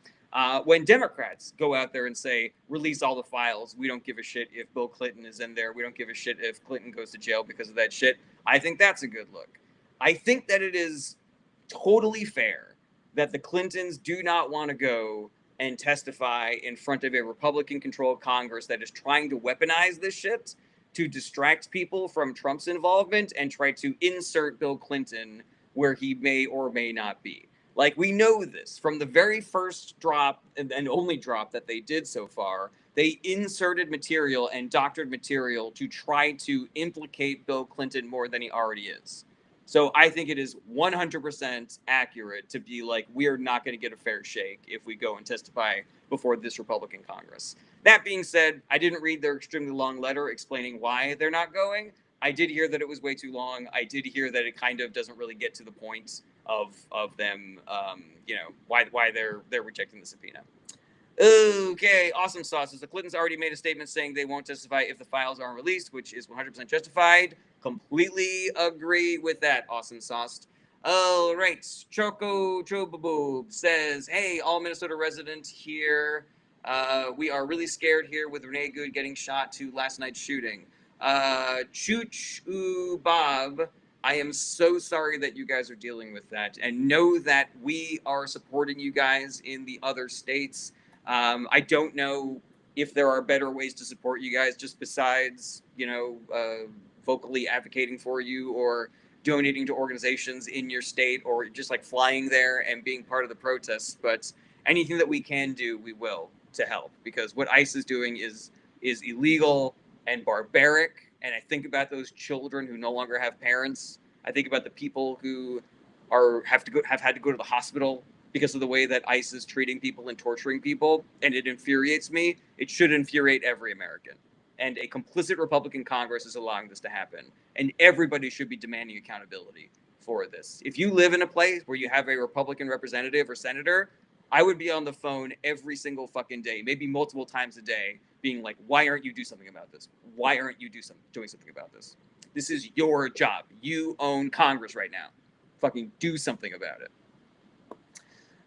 Speaker 1: When Democrats go out there and say, release all the files, we don't give a shit if Bill Clinton is in there, we don't give a shit if Clinton goes to jail because of that shit, I think that's a good look. I think that it is totally fair that the Clintons do not want to go and testify in front of a Republican-controlled Congress that is trying to weaponize this shit to distract people from Trump's involvement and try to insert Bill Clinton where he may or may not be. Like, we know this from the very first drop and only drop that they did so far. They inserted material and doctored material to try to implicate Bill Clinton more than he already is. So I think it is 100% accurate to be like, we are not going to get a fair shake if we go and testify before this Republican Congress. That being said, I didn't read their extremely long letter explaining why they're not going. I did hear that it was way too long. I did hear that it kind of doesn't really get to the point of them, why they're rejecting the subpoena. Okay, awesome sauces. The Clintons already made a statement saying they won't testify if the files aren't released, which is 100% justified. Completely agree with that, awesome sauce. All right, Choco Chobaboob says, hey, all Minnesota resident here. We are really scared here with Renee Good getting shot to last night's shooting. Chooch Bob, I am so sorry that you guys are dealing with that. And know that we are supporting you guys in the other states. I don't know if there are better ways to support you guys just besides, vocally advocating for you or donating to organizations in your state or just like flying there and being part of the protests. But anything that we can do, we will to help because what ICE is doing is illegal and barbaric. And I think about those children who no longer have parents. I think about the people who have had to go to the hospital because of the way that ICE is treating people and torturing people, and it infuriates me. It should infuriate every American. And a complicit Republican Congress is allowing this to happen. And everybody should be demanding accountability for this. If you live in a place where you have a Republican representative or senator, I would be on the phone every single fucking day, maybe multiple times a day, being like, why aren't you doing something about this? Why aren't you doing something about this? This is your job. You own Congress right now. Fucking do something about it.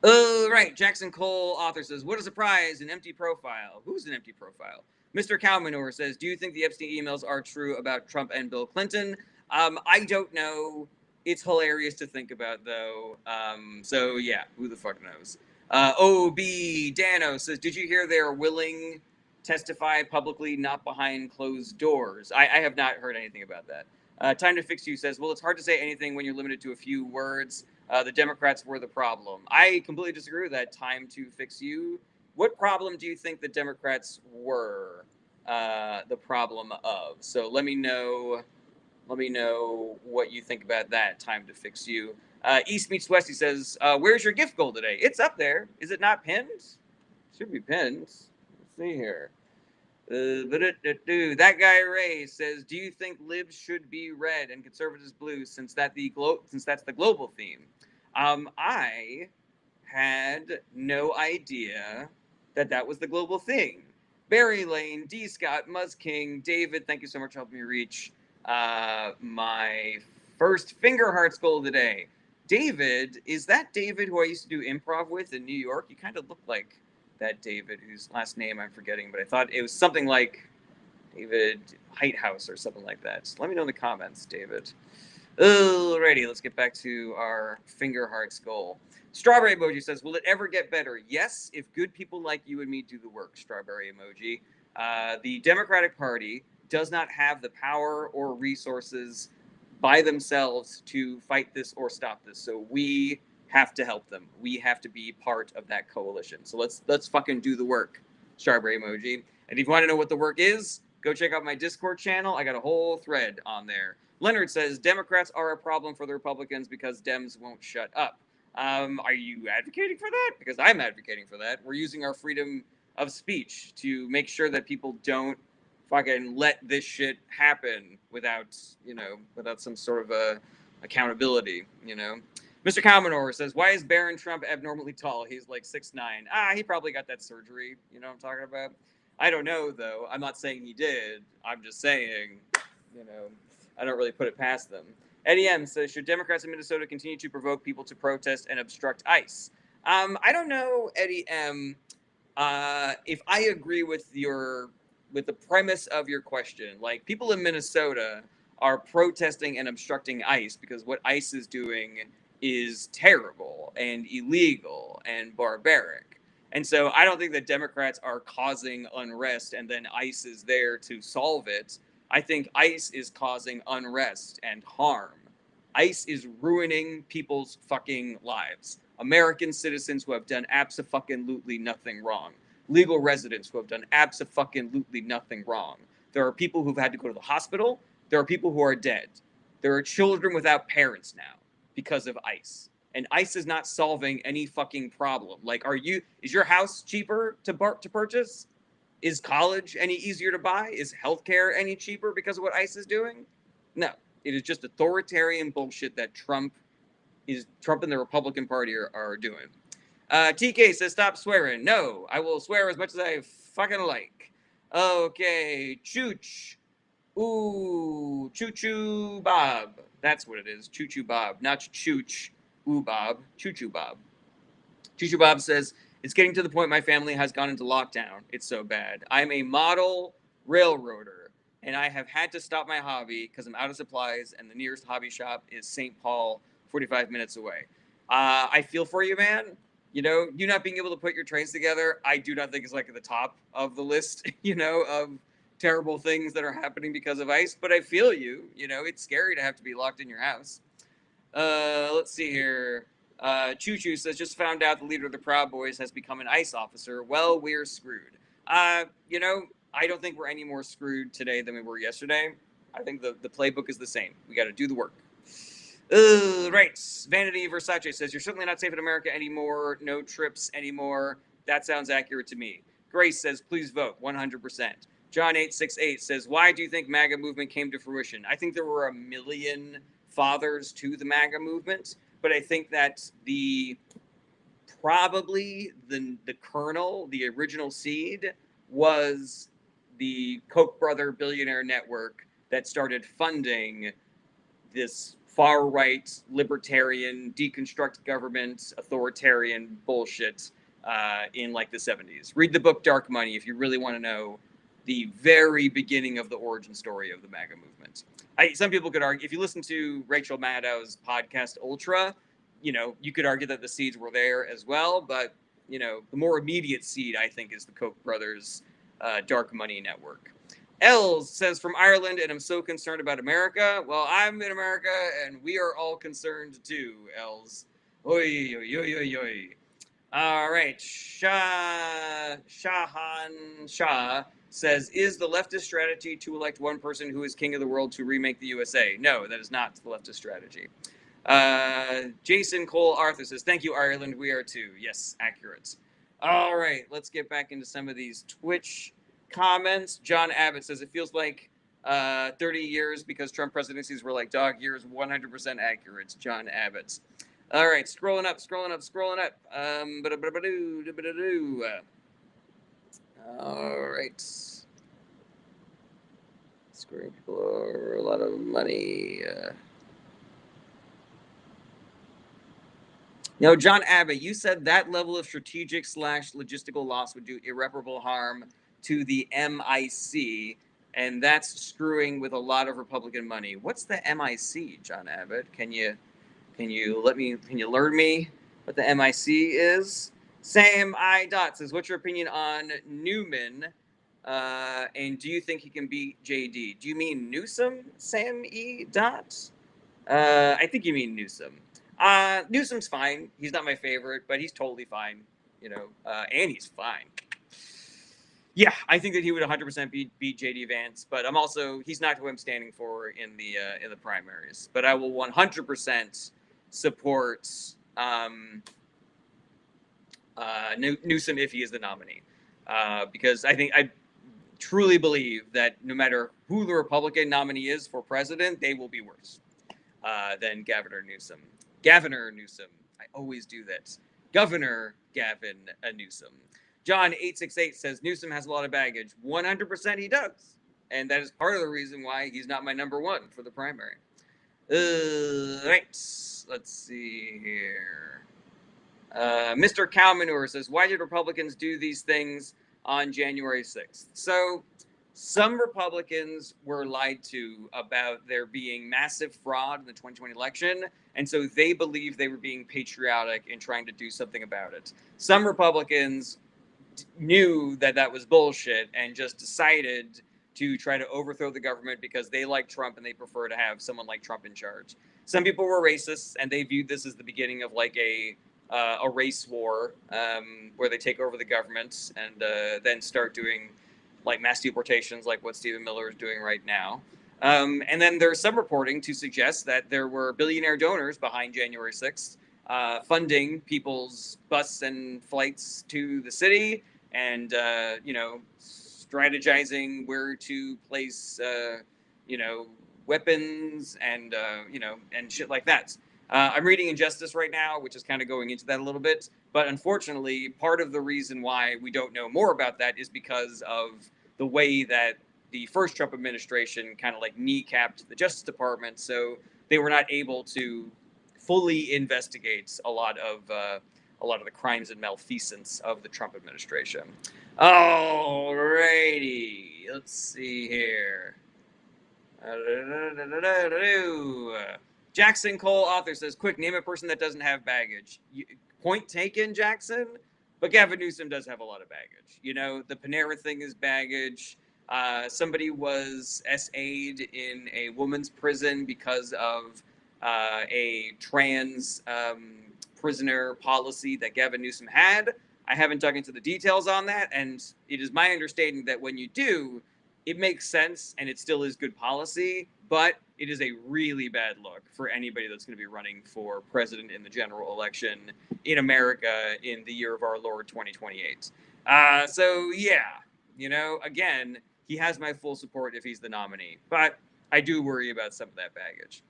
Speaker 1: Oh, right. Jackson Cole, author, says, what a surprise, an empty profile. Who's an empty profile? Mr. Cowmanor says, do you think the Epstein emails are true about Trump and Bill Clinton? I don't know. It's hilarious to think about, though. So, yeah, who the fuck knows? OB Dano says, did you hear they're willing testify publicly, not behind closed doors? I have not heard anything about that. Time to Fix You says, well, it's hard to say anything when you're limited to a few words. The Democrats were the problem. I completely disagree with that. Time to Fix You. What problem do you think the Democrats were the problem of? So let me know. Let me know what you think about that. Time to Fix You. East Meets West. He says, "Where's your gift goal today? It's up there. Is it not pinned? Should be pinned. Let's see here." That guy Ray says, "Do you think libs should be red and conservatives blue since that's the global theme?" I had no idea that was the global thing. Barry Lane, D. Scott, Muzz King, David, thank you so much for helping me reach my first finger hearts goal of the day. David, is that David who I used to do improv with in New York? You kind of look like that David, whose last name I'm forgetting, but I thought it was something like David Heighthouse or something like that. Just let me know in the comments, David. Alrighty, let's get back to our finger hearts goal. Strawberry emoji says, will it ever get better? Yes, if good people like you and me do the work, strawberry emoji. The Democratic Party does not have the power or resources by themselves to fight this or stop this. So we have to help them. We have to be part of that coalition. So let's fucking do the work, strawberry emoji. And if you want to know what the work is, go check out my Discord channel. I got a whole thread on there. Leonard says, Democrats are a problem for the Republicans because Dems won't shut up. Are you advocating for that? Because I'm advocating for that. We're using our freedom of speech to make sure that people don't fucking let this shit happen without some sort of accountability, Mr. Commodore says, why is Barron Trump abnormally tall? He's like 6'9". He probably got that surgery. You know what I'm talking about? I don't know, though. I'm not saying he did. I'm just saying, I don't really put it past them. Eddie M says, should Democrats in Minnesota continue to provoke people to protest and obstruct ICE? I don't know, Eddie M, if I agree with the premise of your question. Like, people in Minnesota are protesting and obstructing ICE because what ICE is doing is terrible and illegal and barbaric. And so I don't think that Democrats are causing unrest and then ICE is there to solve it. I think ICE is causing unrest and harm. ICE is ruining people's fucking lives. American citizens who have done abso-fucking-lutely nothing wrong. Legal residents who have done abso-fucking-lutely nothing wrong. There are people who've had to go to the hospital. There are people who are dead. There are children without parents now because of ICE. And ICE is not solving any fucking problem. Like, is your house cheaper to purchase? Is college any easier to buy? Is healthcare any cheaper because of what ICE is doing? No. It is just authoritarian bullshit that Trump and the Republican Party are doing. TK says, stop swearing. No, I will swear as much as I fucking like. Okay, Chooch. Ooh, Choo Choo Bob. That's what it is. Choo Choo Bob. Not Chooch. Ooh, Bob. Choo Choo Bob. Choo Choo Bob says, it's getting to the point my family has gone into lockdown. It's so bad. I'm a model railroader, and I have had to stop my hobby because I'm out of supplies, and the nearest hobby shop is St. Paul, 45 minutes away. I feel for you, man. You know, you not being able to put your trains together, I do not think is like at the top of the list, you know, of terrible things that are happening because of ice, but I feel you. You know, it's scary to have to be locked in your house. Let's see here. Choo Choo says, just found out the leader of the Proud Boys has become an ICE officer. Well, we're screwed. You know, I don't think we're any more screwed today than we were yesterday. I think the playbook is the same. We got to do the work. Right. Vanity Versace says, you're certainly not safe in America anymore. No trips anymore. That sounds accurate to me. Grace says, please vote. 100%. John868 says, why do you think MAGA movement came to fruition? I think there were a million fathers to the MAGA movement, but I think that probably the kernel, the original seed, was the Koch brother billionaire network that started funding this far right, libertarian, deconstruct government, authoritarian bullshit in like the 70s. Read the book Dark Money if you really want to know the very beginning of the origin story of the MAGA movement. Some people could argue, if you listen to Rachel Maddow's podcast Ultra, you know, you could argue that the seeds were there as well, but, you know, the more immediate seed, I think, is the Koch brothers Dark Money network. Els says, from Ireland, and I'm so concerned about America. Well, I'm in America, and we are all concerned too, Els. Oi, oi, oi, oi, oi. All right. Shahan Shah says, is the leftist strategy to elect one person who is king of the world to remake the USA? No, that is not the leftist strategy. Jason Cole Arthur says, thank you, Ireland. We are too. Yes, accurate. All right. Let's get back into some of these Twitch comments. John Abbott says, it feels like 30 years because Trump presidencies were like dog years. 100% accurate. John Abbott. All right, scrolling up. All right. Screwing people over a lot of money. Now, John Abbott, you said that level of strategic / logistical loss would do irreparable harm to the MIC, and that's screwing with a lot of Republican money. What's the MIC, John Abbott? Can you learn me what the MIC is? Sam I. Dot says, what's your opinion on Newman? And do you think he can beat JD? Do you mean Newsom, Sam E. Dot? I think you mean Newsom. Newsom's fine. He's not my favorite, but he's totally fine. You know, and he's fine. Yeah, I think that he would 100% beat JD Vance, but he's not who I'm standing for in the primaries. But I will 100% support Newsom if he is the nominee, because I truly believe that no matter who the Republican nominee is for president, they will be worse than Gavin Newsom. I always do that. Governor Gavin Newsom. John868 says Newsom has a lot of baggage. 100% he does. And that is part of the reason why he's not my number one for the primary. Right. Let's see here. Mr. Cow Manure says, why did Republicans do these things on January 6th? So some Republicans were lied to about there being massive fraud in the 2020 election, and so they believed they were being patriotic and trying to do something about it. Some Republicans knew that that was bullshit and just decided to try to overthrow the government because they like Trump and they prefer to have someone like Trump in charge. Some people were racists, and they viewed this as the beginning of like a race war where they take over the government and then start doing like mass deportations like what Stephen Miller is doing right now. And then there's some reporting to suggest that there were billionaire donors behind January 6th funding people's bus and flights to the city and, strategizing where to place, weapons and, and shit like that. I'm reading Injustice right now, which is kind of going into that a little bit. But unfortunately, part of the reason why we don't know more about that is because of the way that the first Trump administration kind of like kneecapped the Justice Department, so they were not able to fully investigate a lot of the crimes and malfeasance of the Trump administration. Alrighty, let's see here. Jackson Cole, author, says, quick, name a person that doesn't have baggage. Point taken, Jackson. But Gavin Newsom does have a lot of baggage. You know, the Panera thing is baggage. Somebody was SA'd in a woman's prison because of a trans prisoner policy that Gavin Newsom had. I haven't dug into the details on that, and it is my understanding that when you do, it makes sense and it still is good policy, but it is a really bad look for anybody that's going to be running for president in the general election in America in the year of our Lord 2028. So yeah, you know, again, he has my full support if he's the nominee, but I do worry about some of that baggage.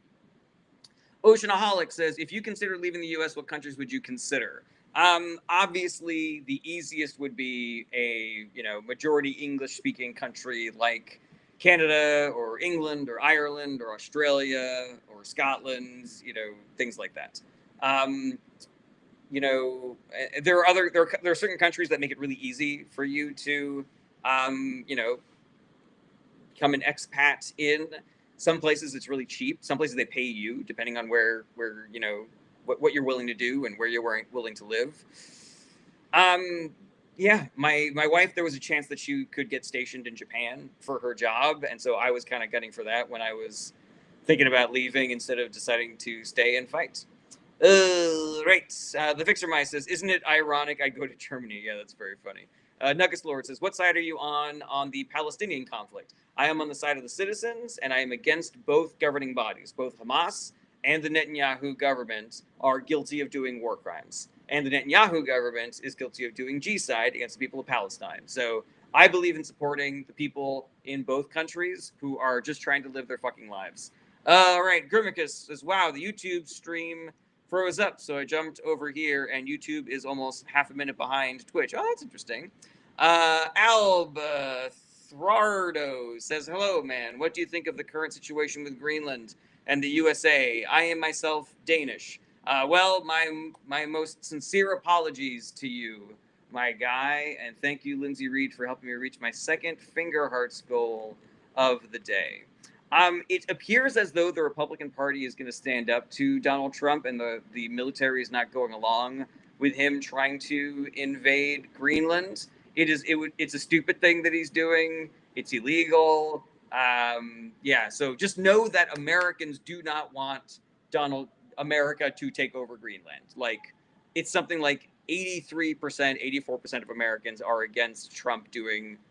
Speaker 1: Oceanaholic says, if you consider leaving the U.S., what countries would you consider? Obviously, the easiest would be a majority English-speaking country like Canada or England or Ireland or Australia or Scotland, things like that. There are certain countries that make it really easy for you to, become an expat in. Some places it's really cheap. Some places they pay you depending on where what you're willing to do and where you're willing to live. Yeah, my wife, there was a chance that she could get stationed in Japan for her job, and so I was kind of gunning for that when I was thinking about leaving instead of deciding to stay and fight. Right. The Fixer Mice says, isn't it ironic I'd go to Germany? Yeah, that's very funny. Nuggets Lord says, what side are you on the Palestinian conflict? I am on the side of the citizens, and I am against both governing bodies. Both Hamas and the Netanyahu government are guilty of doing war crimes. And the Netanyahu government is guilty of doing genocide against the people of Palestine. So I believe in supporting the people in both countries who are just trying to live their fucking lives. All right, Grimicus says, wow, the YouTube stream froze up, so I jumped over here, and YouTube is almost half a minute behind Twitch. Oh, that's interesting. Alb Thrardo says, hello, man. What do you think of the current situation with Greenland and the USA? I am myself Danish. Well, my most sincere apologies to you, my guy, and thank you, Lindsay Reed, for helping me reach my second Finger Hearts goal of the day. It appears as though the Republican Party is going to stand up to Donald Trump, and the military is not going along with him trying to invade Greenland. It's a stupid thing that he's doing. It's illegal. Yeah, so just know that Americans do not want America to take over Greenland. Like, it's something like 83%, 84% of Americans are against Trump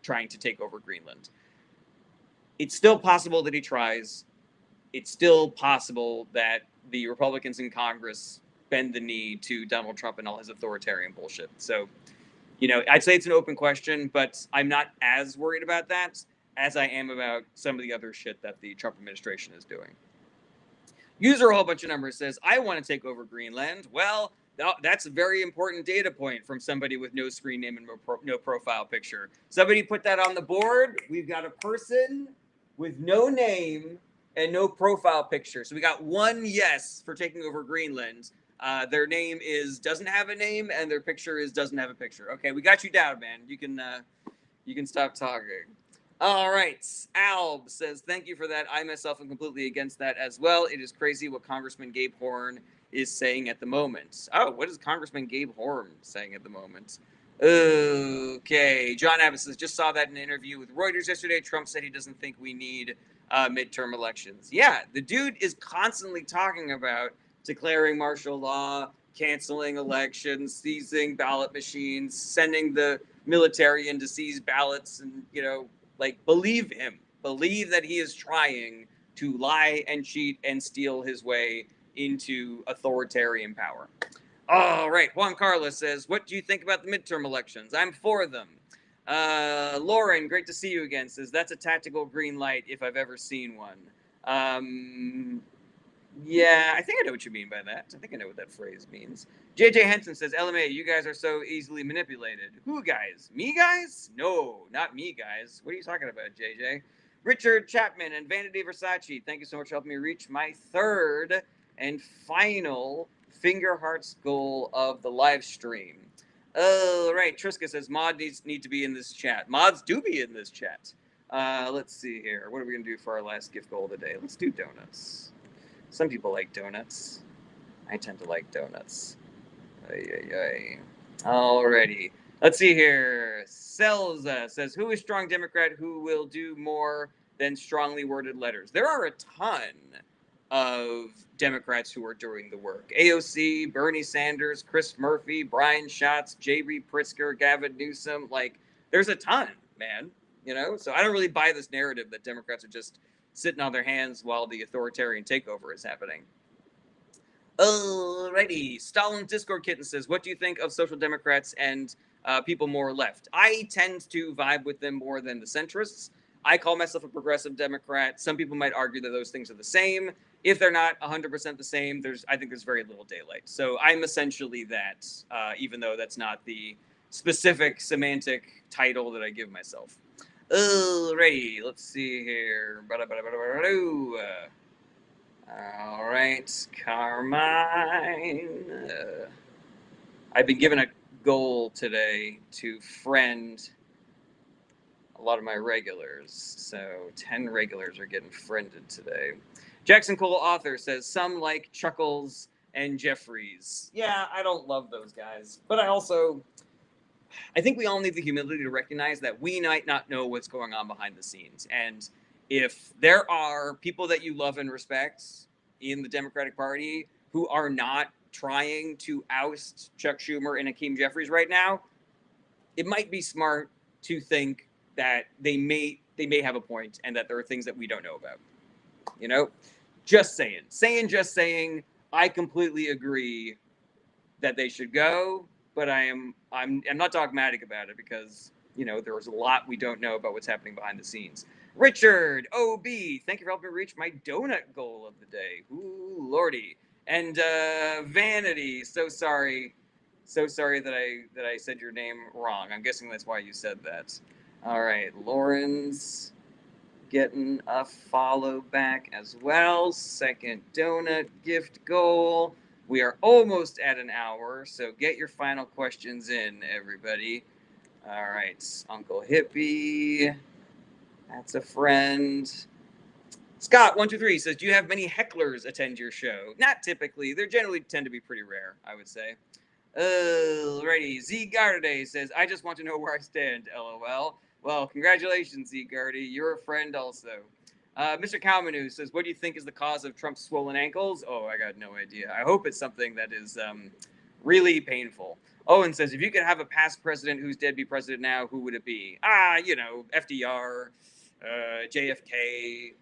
Speaker 1: trying to take over Greenland. It's still possible that he tries. It's still possible that the Republicans in Congress bend the knee to Donald Trump and all his authoritarian bullshit. So, I'd say it's an open question, but I'm not as worried about that as I am about some of the other shit that the Trump administration is doing. User a whole bunch of numbers says, I want to take over Greenland. Well, that's a very important data point from somebody with no screen name and no profile picture. Somebody put that on the board. We've got a person with no name and no profile picture. So we got one yes for taking over Greenland. Their name doesn't have a name, and their picture doesn't have a picture. Okay, we got you down, man. You can stop talking. All right. Alb says, thank you for that. I myself am completely against that as well. It is crazy what Congressman Gabe Horn is saying at the moment. Oh, what is Congressman Gabe Horn saying at the moment? Okay. John Abbott says, just saw that in an interview with Reuters yesterday. Trump said he doesn't think we need midterm elections. Yeah, the dude is constantly talking about declaring martial law, canceling elections, seizing ballot machines, sending the military in to seize ballots, and, believe him. Believe that he is trying to lie and cheat and steal his way into authoritarian power. All right, Juan Carlos says, what do you think about the midterm elections? I'm for them. Lauren, great to see you again, says, that's a tactical green light if I've ever seen one. Yeah, I think I know what you mean by that. I think I know what that phrase means. JJ Henson says, LMA, you guys are so easily manipulated. Who guys? Me guys? No, not me guys. What are you talking about, JJ? Richard Chapman and Vanity Versace, thank you so much for helping me reach my third and final Finger Hearts goal of the live stream. Oh, right. Triska says, need to be in this chat. Mods do be in this chat. Let's see here. What are we going to do for our last gift goal of the day? Let's do donuts. Some people like donuts. I tend to like donuts. Ay, ay, ay. Alrighty. Let's see here. Selza says, who is strong Democrat who will do more than strongly worded letters? There are a ton of Democrats who are doing the work. AOC, Bernie Sanders, Chris Murphy, Brian Schatz, J.B. Pritzker, Gavin Newsom. Like, there's a ton, man. You know? So I don't really buy this narrative that Democrats are just sitting on their hands while the authoritarian takeover is happening. Alrighty. Stalin Discord Kitten says, what do you think of social democrats and people more left? I tend to vibe with them more than the centrists. I call myself a progressive Democrat. Some people might argue that those things are the same. If they're not 100% the same, I think there's very little daylight. So I'm essentially that, even though that's not the specific semantic title that I give myself. Alrighty, let's see here. All right, Carmine. I've been given a goal today to friend a lot of my regulars. So 10 regulars are getting friended today. Jackson Cole author says, some like Chuckles and Jeffries. Yeah, I don't love those guys. But I think we all need the humility to recognize that we might not know what's going on behind the scenes. And if there are people that you love and respect in the Democratic Party who are not trying to oust Chuck Schumer and Hakeem Jeffries right now, it might be smart to think that they may have a point and that there are things that we don't know about. You know? Just saying. I completely agree that they should go, but I'm not dogmatic about it because there's a lot we don't know about what's happening behind the scenes. Richard OB, thank you for helping me reach my donut goal of the day. Ooh, lordy. And Vanity, so sorry that I said your name wrong. I'm guessing that's why you said that. All right, Lauren's getting a follow back as well. Second donut gift goal. We are almost at an hour, so get your final questions in, everybody. All right, Uncle Hippie. That's a friend. Scott123 says, do you have many hecklers attend your show? Not typically. They generally tend to be pretty rare, I would say. Alrighty. Z Garday says, I just want to know where I stand, LOL. Well, congratulations, Z Gardy. You're a friend also. Mr. Kalmanu says, what do you think is the cause of Trump's swollen ankles? Oh, I got no idea. I hope it's something that is really painful. Owen says, if you could have a past president who's dead be president now, who would it be? FDR, JFK,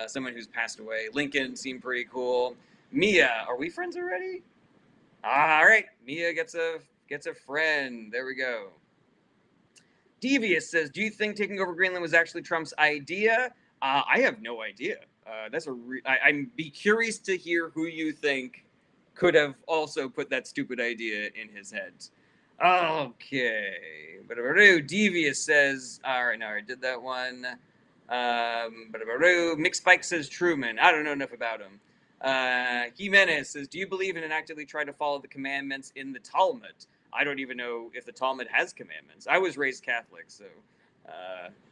Speaker 1: someone who's passed away. Lincoln seemed pretty cool. Mia, are we friends already? All right, Mia gets a friend. There we go. Devious says, do you think taking over Greenland was actually Trump's idea? I have no idea. I'd be curious to hear who you think could have also put that stupid idea in his head. Okay. Devious says, all right, no, I did that one. Mick Spike says Truman. I don't know enough about him. Jimenez says, do you believe in and actively try to follow the commandments in the Talmud? I don't even know if the Talmud has commandments. I was raised Catholic, so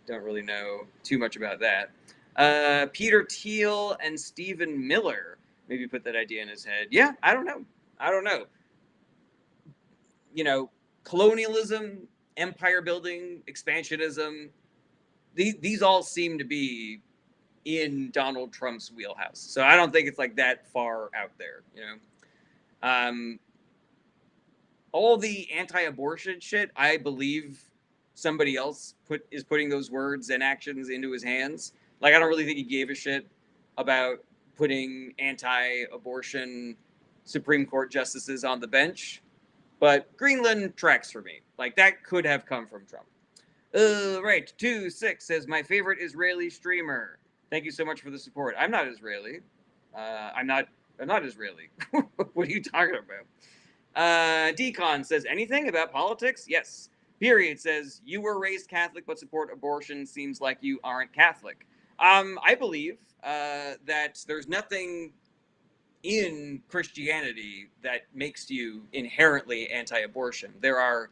Speaker 1: don't really know too much about that. Peter Thiel and Stephen Miller maybe put that idea in his head. Yeah, I don't know. Colonialism, empire building, expansionism, these all seem to be in Donald Trump's wheelhouse. So I don't think it's like that far out there, all the anti-abortion shit, I believe somebody else is putting those words and actions into his hands. Like, I don't really think he gave a shit about putting anti-abortion Supreme Court justices on the bench. But Greenland tracks for me. Like, that could have come from Trump. Right. 2-6 says, my favorite Israeli streamer. Thank you so much for the support. I'm not Israeli. I'm not Israeli. What are you talking about? Decon says, anything about politics? Yes. Period says, you were raised Catholic but support abortion. Seems like you aren't Catholic. I believe that there's nothing in Christianity that makes you inherently anti-abortion. There are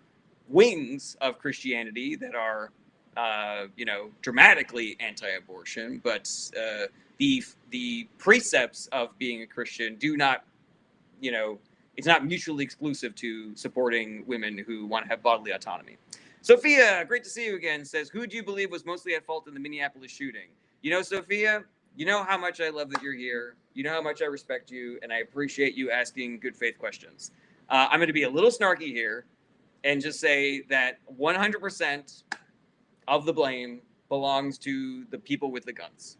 Speaker 1: wings of Christianity that are, dramatically anti-abortion, but the precepts of being a Christian do not, it's not mutually exclusive to supporting women who want to have bodily autonomy. Sophia, great to see you again, says, who do you believe was mostly at fault in the Minneapolis shooting? Sophia, you know how much I love that you're here. You know how much I respect you, and I appreciate you asking good faith questions. I'm going to be a little snarky here and just say that 100% of the blame belongs to the people with the guns.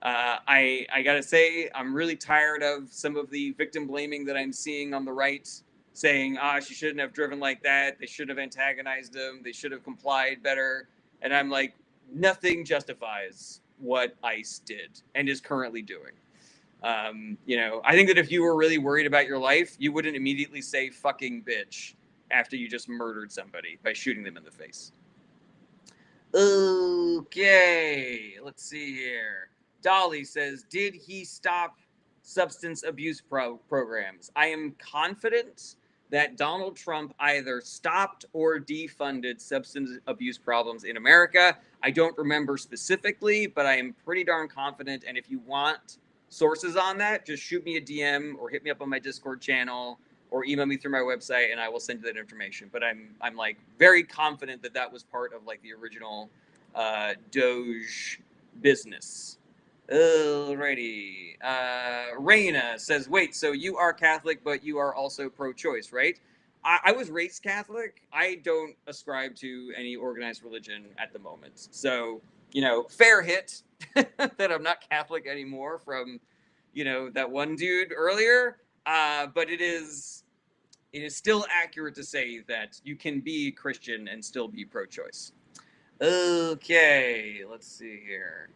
Speaker 1: I gotta say, I'm really tired of some of the victim blaming that I'm seeing on the right, saying, she shouldn't have driven like that. They should have antagonized them. They should have complied better. And I'm like, nothing justifies what ICE did and is currently doing. I think that if you were really worried about your life, you wouldn't immediately say fucking bitch after you just murdered somebody by shooting them in the face. Okay, let's see here. Dolly says, did he stop substance abuse programs? I am confident that Donald Trump either stopped or defunded substance abuse problems in America. I don't remember specifically, but I am pretty darn confident. And if you want sources on that, just shoot me a DM or hit me up on my Discord channel or email me through my website and I will send you that information. But I'm like very confident that that was part of like the original Doge business. Alrighty. Raina says, wait, so you are Catholic, but you are also pro-choice, right? I was raised Catholic. I don't ascribe to any organized religion at the moment. So, fair hit that I'm not Catholic anymore from, that one dude earlier. But it is still accurate to say that you can be Christian and still be pro-choice. Okay, let's see here.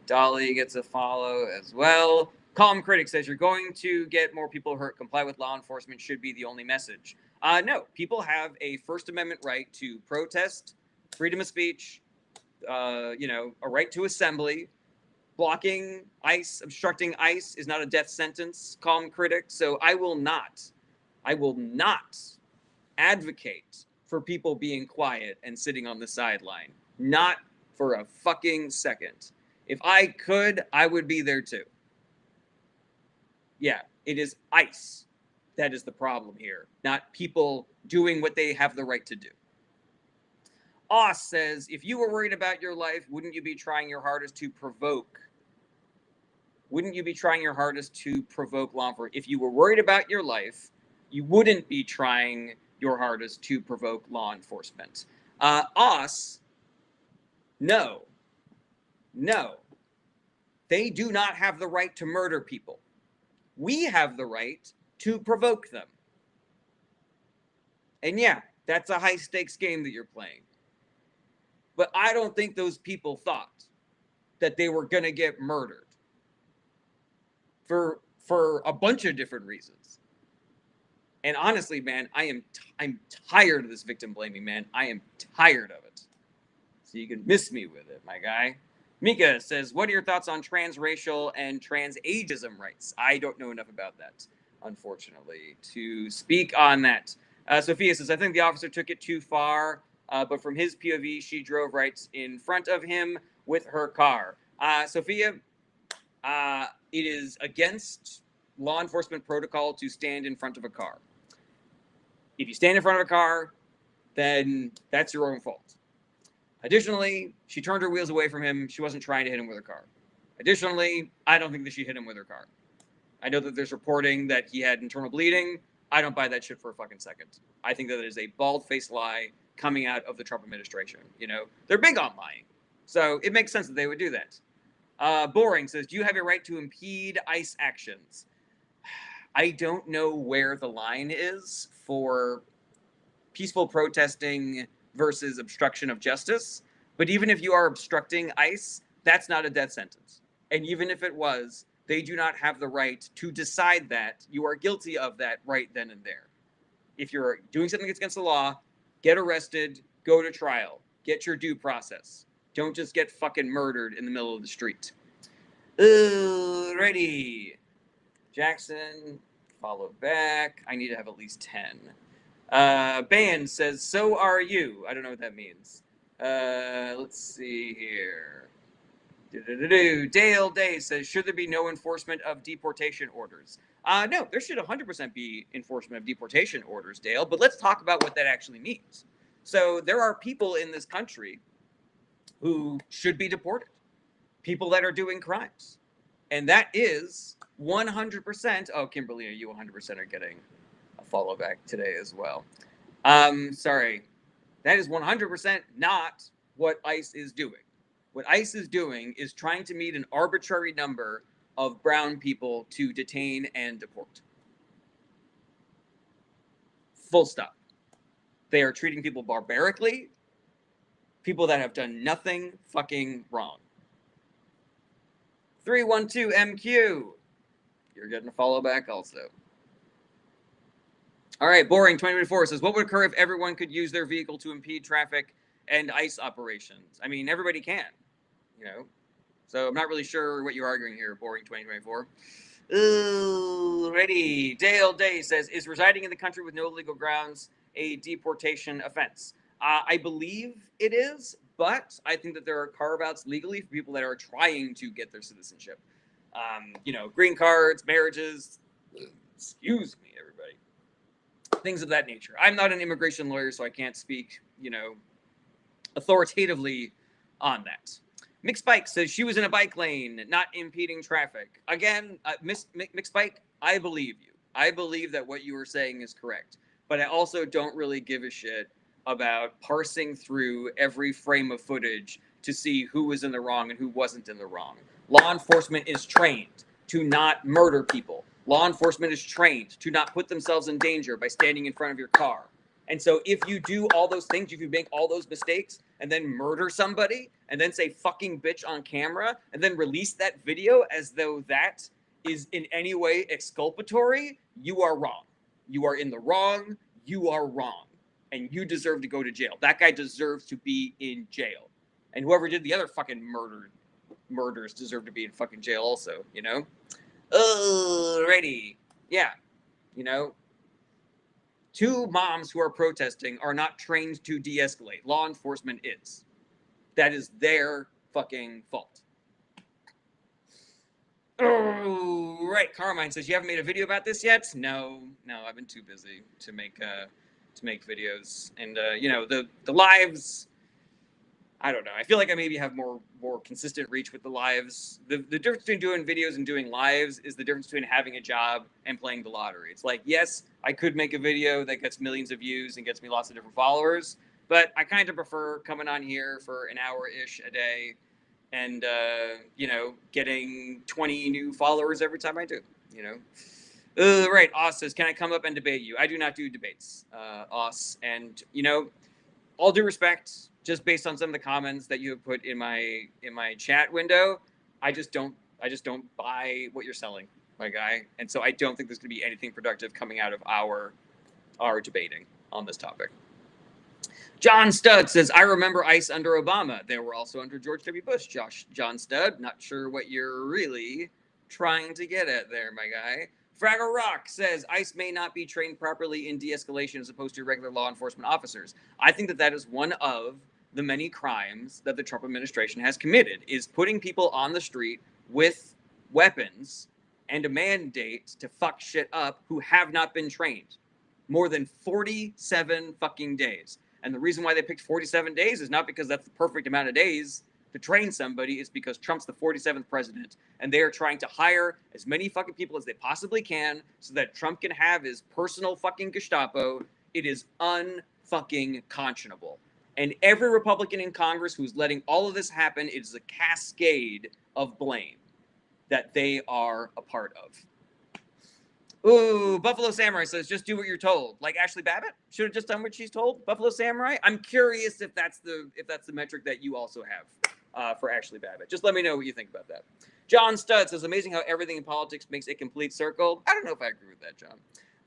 Speaker 1: Dolly gets a follow as well. Calm Critic says, you're going to get more people hurt. Comply with law enforcement should be the only message. No, people have a First Amendment right to protest, freedom of speech, a right to assembly. Blocking ICE, obstructing ICE is not a death sentence, Calm Critic. So I will not advocate for people being quiet and sitting on the sideline. Not for a fucking second. If I could, I would be there too. Yeah, it is ICE that is the problem here, not people doing what they have the right to do. Oz says, if you were worried about your life, wouldn't you be trying your hardest to provoke? Wouldn't you be trying your hardest to provoke law enforcement? If you were worried about your life, you wouldn't be trying your hardest to provoke law enforcement. Us, no. They do not have the right to murder people. We have the right to provoke them. And yeah, that's a high stakes game that you're playing. But I don't think those people thought that they were going to get murdered for a bunch of different reasons. And honestly, man, I'm tired of this victim blaming, man. I am tired of it. So you can miss me with it, my guy. Mika says, what are your thoughts on transracial and transageism rights? I don't know enough about that, unfortunately, to speak on that. Sophia says, I think the officer took it too far, but from his POV, she drove right in front of him with her car. Sophia, it is against law enforcement protocol to stand in front of a car. If you stand in front of a car, then that's your own fault. Additionally, she turned her wheels away from him. She wasn't trying to hit him with her car. Additionally, I don't think that she hit him with her car. I know that there's reporting that he had internal bleeding. I don't buy that shit for a fucking second. I think that it is a bald-faced lie coming out of the Trump administration. They're big on lying. So it makes sense that they would do that. Boring says, do you have a right to impede ICE actions? I don't know where the line is for peaceful protesting versus obstruction of justice. But even if you are obstructing ICE, that's not a death sentence. And even if it was, they do not have the right to decide that. You are guilty of that right then and there. If you're doing something that's against the law, get arrested, go to trial, get your due process. Don't just get fucking murdered in the middle of the street. Ready. Jackson, follow back. I need to have at least 10. Band says, so are you. I don't know what that means. Let's see here. Dale Day says, should there be no enforcement of deportation orders? No, there should 100% be enforcement of deportation orders, Dale, but let's talk about what that actually means. So there are people in this country who should be deported, people that are doing crimes. And that is 100%. Oh, Kimberly, you 100% are getting a follow back today as well. Sorry. That is 100% not what ICE is doing. What ICE is doing is trying to meet an arbitrary number of brown people to detain and deport. Full stop. They are treating people barbarically, people that have done nothing fucking wrong. 312MQ. You're getting a follow back also. All right, Boring 2024 says, what would occur if everyone could use their vehicle to impede traffic and ICE operations? I mean, everybody can, you know. So I'm not really sure what you're arguing here, Boring 2024. Ready. Dale Day says, is residing in the country with no legal grounds a deportation offense? I believe it is, but I think that there are carve-outs legally for people that are trying to get their citizenship. You know, green cards, marriages, excuse me, everybody. Things of that nature. I'm not an immigration lawyer, so I can't speak, you know, authoritatively on that. Mick Spike says she was in a bike lane, not impeding traffic. Again, Mick Spike, I believe you. I believe that what you were saying is correct. But I also don't really give a shit about parsing through every frame of footage to see who was in the wrong and who wasn't in the wrong. Law enforcement is trained to not murder people. Law enforcement is trained to not put themselves in danger by standing in front of your car. And so if you do all those things, if you make all those mistakes and then murder somebody and then say fucking bitch on camera and then release that video as though that is in any way exculpatory, you are wrong. You are in the wrong. You are wrong. And you deserve to go to jail. That guy deserves to be in jail. And whoever did the other fucking murders deserve to be in fucking jail also, you know? Alrighty. Yeah. You know, two moms who are protesting are not trained to de-escalate. Law enforcement is. That is their fucking fault. Oh, right. Carmine says, you haven't made a video about this yet? No, I've been too busy to make videos. And you know, the lives, I don't know. I feel like I maybe have more consistent reach with the lives. The difference between doing videos and doing lives is the difference between having a job and playing the lottery. It's like, yes, I could make a video that gets millions of views and gets me lots of different followers, but I kind of prefer coming on here for an hour-ish a day and, you know, getting 20 new followers every time I do, you know. Right, Oz says, can I come up and debate you? I do not do debates, Oz. And, you know, all due respect, just based on some of the comments that you have put in my chat window, I just don't buy what you're selling, my guy. And so I don't think there's going to be anything productive coming out of our debating on this topic. John Studd says, I remember ICE under Obama. They were also under George W. Bush. John Studd, not sure what you're really trying to get at there, my guy. Fraggle Rock says, ICE may not be trained properly in de-escalation as opposed to regular law enforcement officers. I think that is one of the many crimes that the Trump administration has committed, is putting people on the street with weapons and a mandate to fuck shit up who have not been trained. More than 47 fucking days. And the reason why they picked 47 days is not because that's the perfect amount of days to train somebody. It's because Trump's the 47th president, and they are trying to hire as many fucking people as they possibly can so that Trump can have his personal fucking Gestapo. It is unfucking conscionable. And every Republican in Congress who's letting all of this happen, it is a cascade of blame that they are a part of. Ooh, Buffalo Samurai says, just do what you're told. Like Ashley Babbitt should have just done what she's told. Buffalo Samurai. I'm curious if that's the metric that you also have for Ashley Babbitt. Just let me know what you think about that. John Studd says, amazing how everything in politics makes a complete circle. I don't know if I agree with that, John.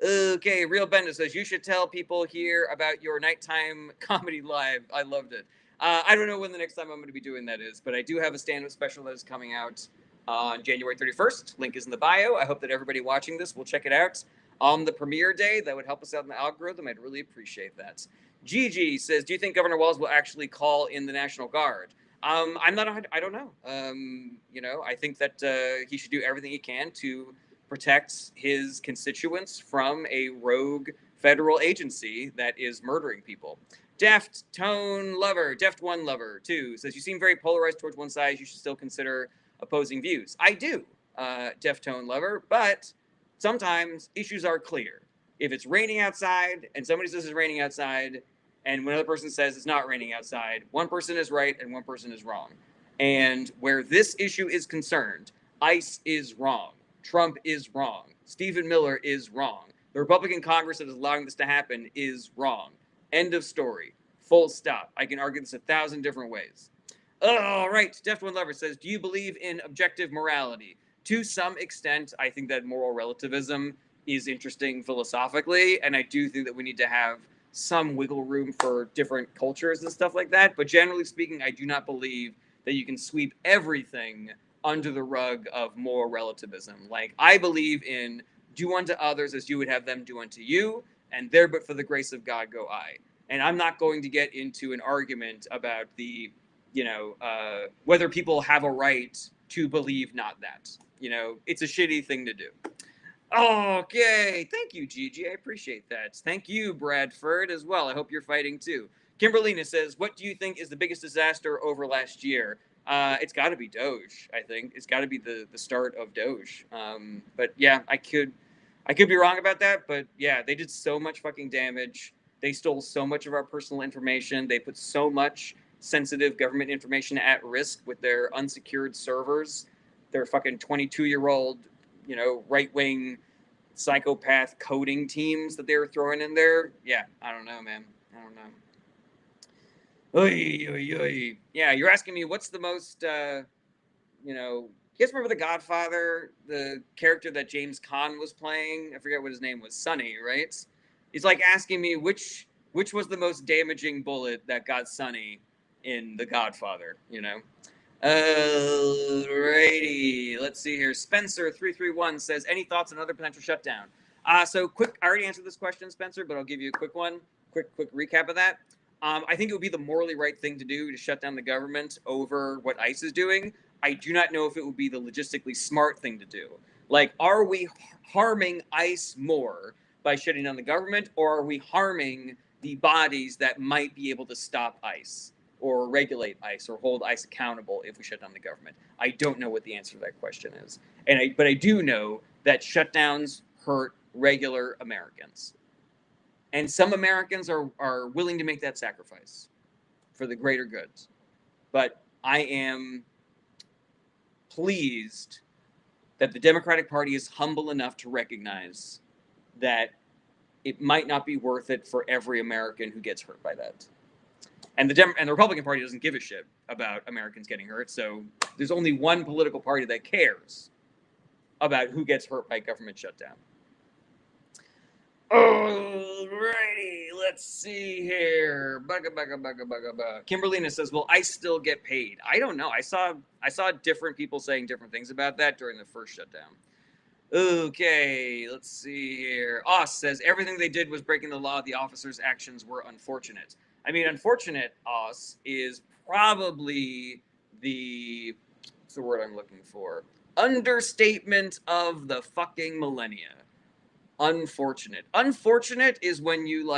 Speaker 1: Okay, Real Bender says, you should tell people here about your nighttime comedy live. I loved it. I don't know when the next time I'm going to be doing that is, but I do have a stand-up special that is coming out on January 31st. Link is in the bio. I hope that everybody watching this will check it out on the premiere day. That would help us out in the algorithm. I'd really appreciate that. Gigi says, do you think Governor Walz will actually call in the National Guard? I'm not. I don't know. I think that he should do everything he can to protect his constituents from a rogue federal agency that is murdering people. Deft One Lover 2 says, you seem very polarized towards one side. You should still consider opposing views. I do, Deftone Lover, but sometimes issues are clear. If it's raining outside and somebody says it's raining outside, and when another person says it's not raining outside, one person is right and one person is wrong. And where this issue is concerned, ICE is wrong. Trump is wrong. Stephen Miller is wrong. The Republican Congress that is allowing this to happen is wrong. End of story. Full stop. I can argue this 1,000 different ways. All right. Deft One Lover says, do you believe in objective morality? To some extent, I think that moral relativism is interesting philosophically, and I do think that we need to have some wiggle room for different cultures and stuff like that. But generally speaking, I do not believe that you can sweep everything under the rug of moral relativism. Like, I believe in do unto others as you would have them do unto you, and there but for the grace of God go I. And I'm not going to get into an argument about the, whether people have a right to believe not that. It's a shitty thing to do. Okay, thank you, Gigi. I appreciate that. Thank you, Bradford, as well. I hope you're fighting too. Kimberlina says, what do you think is the biggest disaster over last year? It's got to be Doge, I think. It's got to be the start of Doge. But yeah, I could be wrong about that, but yeah, they did so much fucking damage. They stole so much of our personal information. They put so much sensitive government information at risk with their unsecured servers. Their fucking 22-year-old right-wing psychopath coding teams that they were throwing in there. Yeah, I don't know, man. I don't know. Oy, oy, oy. Yeah, you're asking me what's the most, you guys remember The Godfather, the character that James Caan was playing? I forget what his name was. Sonny, right? He's like asking me which was the most damaging bullet that got Sonny in The Godfather, Alrighty, let's see here. Spencer331 says, any thoughts on another potential shutdown? So quick, I already answered this question, Spencer, but I'll give you a quick one. Quick recap of that. I think it would be the morally right thing to do to shut down the government over what ICE is doing. I do not know if it would be the logistically smart thing to do. Like, are we harming ICE more by shutting down the government, or are we harming the bodies that might be able to stop ICE or regulate ICE or hold ICE accountable if we shut down the government? I don't know what the answer to that question is. But I do know that shutdowns hurt regular Americans. And some Americans are willing to make that sacrifice for the greater good. But I am pleased that the Democratic Party is humble enough to recognize that it might not be worth it for every American who gets hurt by that. And the Republican Party doesn't give a shit about Americans getting hurt. So there's only one political party that cares about who gets hurt by government shutdown. Alrighty, let's see here. Kimberlina says, "Will ICE still get paid?" I don't know. I saw different people saying different things about that during the first shutdown. Okay, let's see here. Oz says, everything they did was breaking the law. The officers' actions were unfortunate. I mean, unfortunate, Oz, is probably what's the word I'm looking for? Understatement of the fucking millennia. Unfortunate. Unfortunate is when you,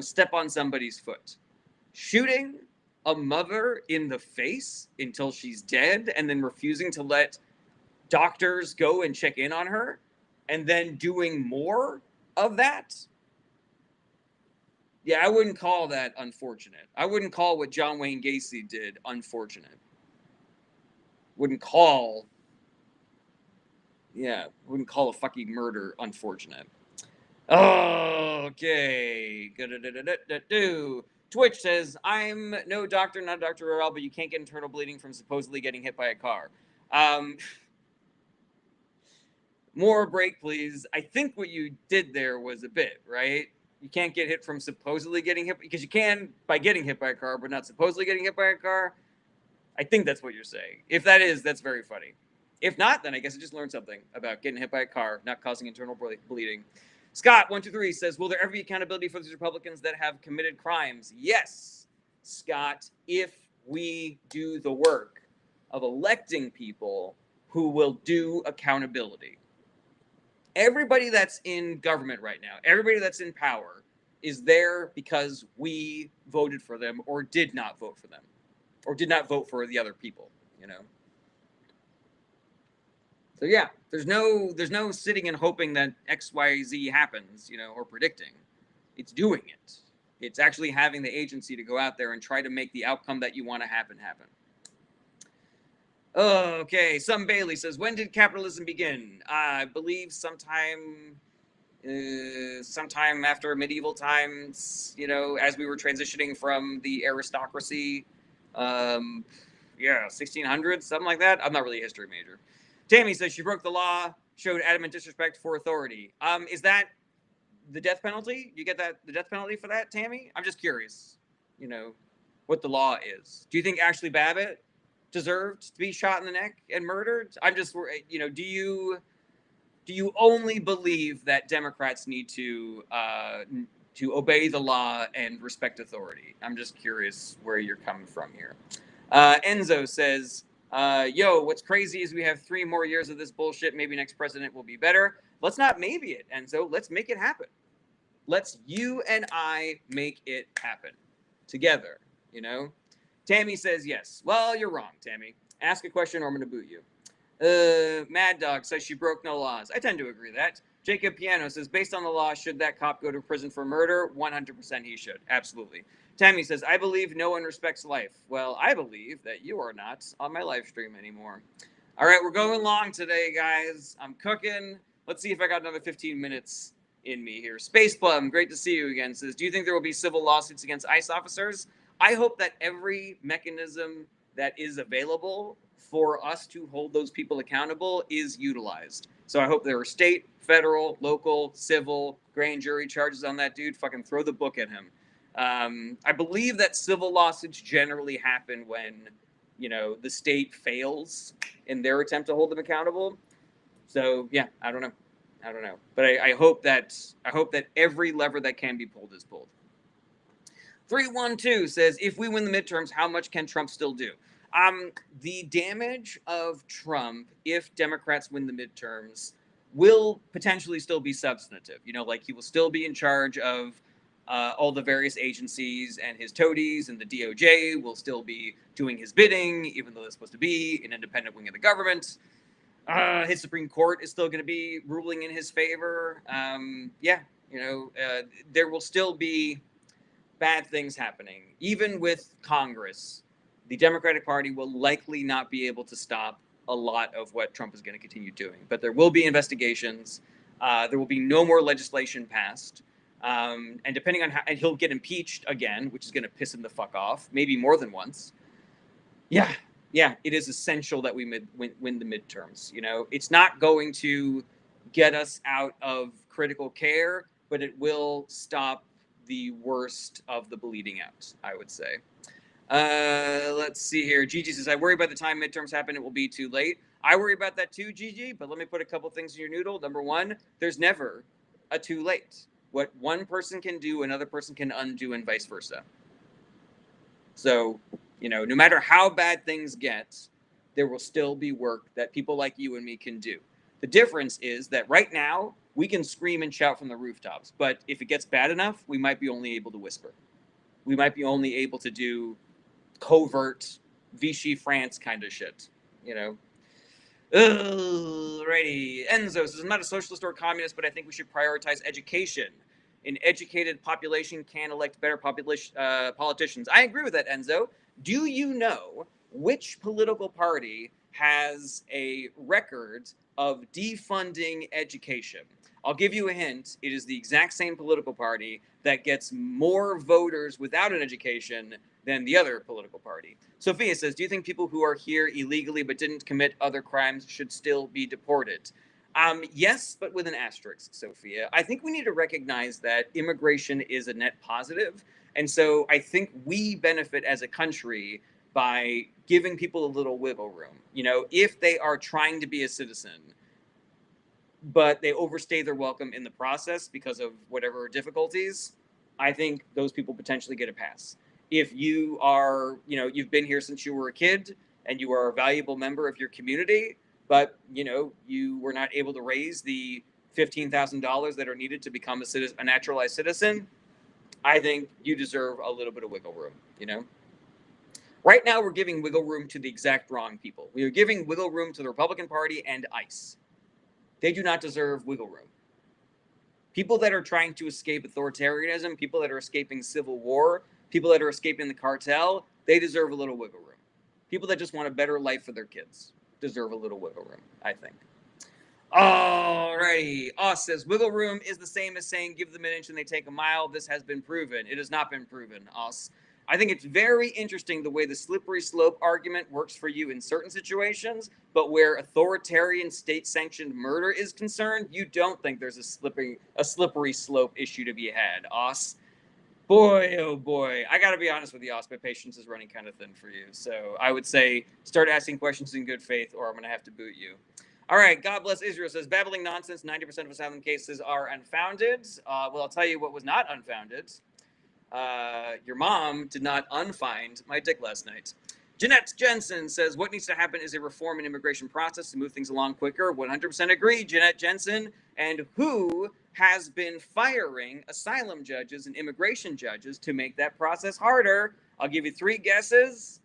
Speaker 1: step on somebody's foot. Shooting a mother in the face until she's dead and then refusing to let doctors go and check in on her and then doing more of that. Yeah, I wouldn't call that unfortunate. I wouldn't call what John Wayne Gacy did unfortunate. Wouldn't call a fucking murder unfortunate. Okay. Twitch says, I'm no doctor, not Dr. Earl, but you can't get internal bleeding from supposedly getting hit by a car. More break, please. I think what you did there was a bit, right? You can't get hit from supposedly getting hit, because you can by getting hit by a car, but not supposedly getting hit by a car. I think that's what you're saying. If that is, that's very funny. If not, then I guess I just learned something about getting hit by a car not causing internal bleeding. Scott123 says, will there ever be accountability for these Republicans that have committed crimes? Yes, Scott, if we do the work of electing people who will do accountability. Everybody that's in government right now, everybody that's in power, is there because we voted for them or did not vote for them, or did not vote for the other people, you know? So yeah, there's no sitting and hoping that XYZ happens, you know, or predicting. It's doing it. It's actually having the agency to go out there and try to make the outcome that you want to happen. Okay, some Bailey says, when did capitalism begin? I believe sometime after medieval times, you know, as we were transitioning from the aristocracy. Yeah, 1600s, something like that. I'm not really a history major. Tammy says she broke the law, showed adamant disrespect for authority. Is that the death penalty? You get the death penalty for that, Tammy? I'm just curious, you know, what the law is. Do you think Ashley Babbitt deserved to be shot in the neck and murdered? I'm just, you know, do you only believe that Democrats need to obey the law and respect authority? I'm just curious where you're coming from here. Enzo says, yo, what's crazy is we have 3 more years of this bullshit. Maybe next president will be better. Let's not maybe it, Enzo. Let's make it happen. Let's you and I make it happen together, you know? Tammy says yes. Well, you're wrong, Tammy. Ask a question or I'm going to boot you. Mad Dog says she broke no laws. I tend to agree with that. Jacob Piano says, based on the law, should that cop go to prison for murder? 100% he should. Absolutely. Tammy says, I believe no one respects life. Well, I believe that you are not on my live stream anymore. All right, we're going long today, guys. I'm cooking. Let's see if I got another 15 minutes in me here. Space Plum, great to see you again, says, do you think there will be civil lawsuits against ICE officers? I hope that every mechanism that is available for us to hold those people accountable is utilized. So I hope there are state, federal, local, civil, grand jury charges on that dude. Fucking throw the book at him. I believe that civil lawsuits generally happen when, you know, the state fails in their attempt to hold them accountable. So yeah, I don't know. But I hope that every lever that can be pulled is pulled. 312 says, if we win the midterms, how much can Trump still do? The damage of Trump, if Democrats win the midterms, will potentially still be substantive. You know, like he will still be in charge of all the various agencies, and his toadies and the DOJ will still be doing his bidding, even though they're supposed to be an independent wing of the government. His Supreme Court is still going to be ruling in his favor. Yeah, you know, there will still be bad things happening. Even with Congress, the Democratic Party will likely not be able to stop a lot of what Trump is going to continue doing. But there will be investigations. There will be no more legislation passed. And depending on how, and he'll get impeached again, which is going to piss him the fuck off, maybe more than once. Yeah, it is essential that we win the midterms. You know, it's not going to get us out of critical care, but it will stop the worst of the bleeding out, I would say. Let's see here. Gigi says, I worry by the time midterms happen, it will be too late. I worry about that too, Gigi, but let me put a couple things in your noodle. Number one, there's never a too late. What one person can do, another person can undo, and vice versa. So, you know, no matter how bad things get, there will still be work that people like you and me can do. The difference is that right now, we can scream and shout from the rooftops, but if it gets bad enough, we might be only able to whisper. We might be only able to do covert Vichy France kind of shit, you know? Alrighty. Enzo says, I'm not a socialist or a communist, but I think we should prioritize education. An educated population can elect better politicians. I agree with that, Enzo. Do you know which political party has a record of defunding education? I'll give you a hint. It is the exact same political party that gets more voters without an education than the other political party. Sophia says, do you think people who are here illegally but didn't commit other crimes should still be deported? Yes, but with an asterisk, Sophia. I think we need to recognize that immigration is a net positive. And so I think we benefit as a country by giving people a little wiggle room. You know, if they are trying to be a citizen, but they overstay their welcome in the process because of whatever difficulties, I think those people potentially get a pass. If you are, you know, you've been here since you were a kid and you are a valuable member of your community, but, you know, you were not able to raise the $15,000 that are needed to become a naturalized citizen, I think you deserve a little bit of wiggle room, you know? Right now, we're giving wiggle room to the exact wrong people. We are giving wiggle room to the Republican Party and ICE. They do not deserve wiggle room. People that are trying to escape authoritarianism, people that are escaping civil war, people that are escaping the cartel, they deserve a little wiggle room. People that just want a better life for their kids deserve a little wiggle room, I think. Alrighty. Oz says, wiggle room is the same as saying give them an inch and they take a mile. This has been proven. It has not been proven, Oz. I think it's very interesting the way the slippery slope argument works for you in certain situations, but where authoritarian state-sanctioned murder is concerned, you don't think there's a slippery slope issue to be had, Oz. Boy, oh boy. I gotta be honest with you, Oz. My patience is running kind of thin for you. So I would say start asking questions in good faith, or I'm gonna have to boot you. All right, God bless Israel says, babbling nonsense, 90% of asylum cases are unfounded. Well, I'll tell you what was not unfounded. Your mom did not unfind my dick last night. Jeanette Jensen says, what needs to happen is a reform in immigration process to move things along quicker. 100% agree, Jeanette Jensen. And who has been firing asylum judges and immigration judges to make that process harder? I'll give you 3 guesses.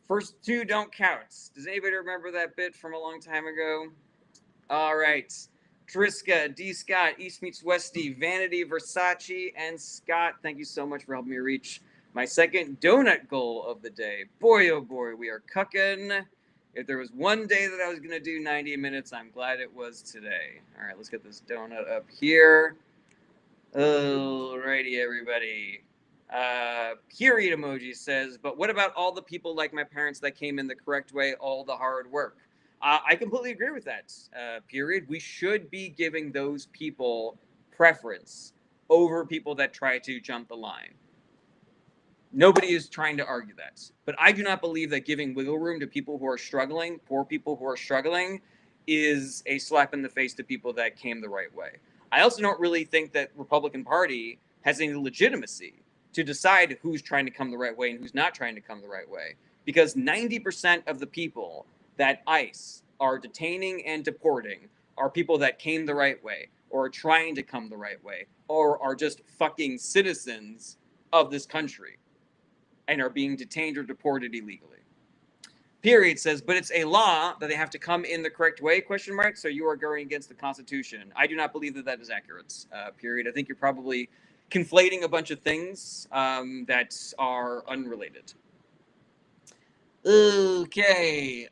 Speaker 1: First 2 don't count. Does anybody remember that bit from a long time ago? All right. Triska, D. Scott, East Meets Westy, Vanity, Versace, and Scott. Thank you so much for helping me reach my second donut goal of the day. Boy, oh boy, we are cooking. If there was one day that I was going to do 90 minutes, I'm glad it was today. All right, let's get this donut up here. Alrighty, everybody. Period emoji says, but what about all the people like my parents that came in the correct way, all the hard work? I completely agree with that. Period. We should be giving those people preference over people that try to jump the line. Nobody is trying to argue that. But I do not believe that giving wiggle room to people who are struggling, poor people who are struggling, is a slap in the face to people that came the right way. I also don't really think that Republican Party has any legitimacy to decide who's trying to come the right way and who's not trying to come the right way. Because 90% of the people that ICE are detaining and deporting are people that came the right way, or are trying to come the right way, or are just fucking citizens of this country and are being detained or deported illegally. Period says, but it's a law that they have to come in the correct way, question mark, so you are going against the Constitution. I do not believe that that is accurate, period. I think you're probably conflating a bunch of things that are unrelated. Okay,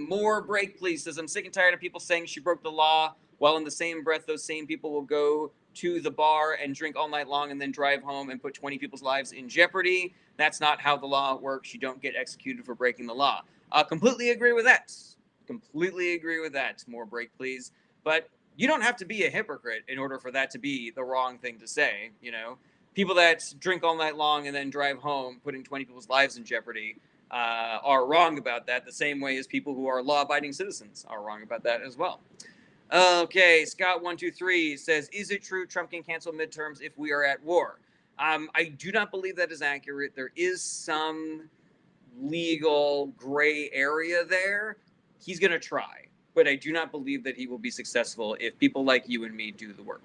Speaker 1: more break, please. Says, I'm sick and tired of people saying she broke the law, while in the same breath, those same people will go to the bar and drink all night long and then drive home and put 20 people's lives in jeopardy. That's not how the law works. You don't get executed for breaking the law. Completely agree with that. Completely agree with that. More break, please. But you don't have to be a hypocrite in order for that to be the wrong thing to say, you know? People that drink all night long and then drive home, putting 20 people's lives in jeopardy, are wrong about that, the same way as people who are law-abiding citizens are wrong about that as well. Okay, Scott123 says, is it true Trump can cancel midterms if we are at war? I do not believe that is accurate. There is some legal gray area there. He's going to try, but I do not believe that he will be successful if people like you and me do the work.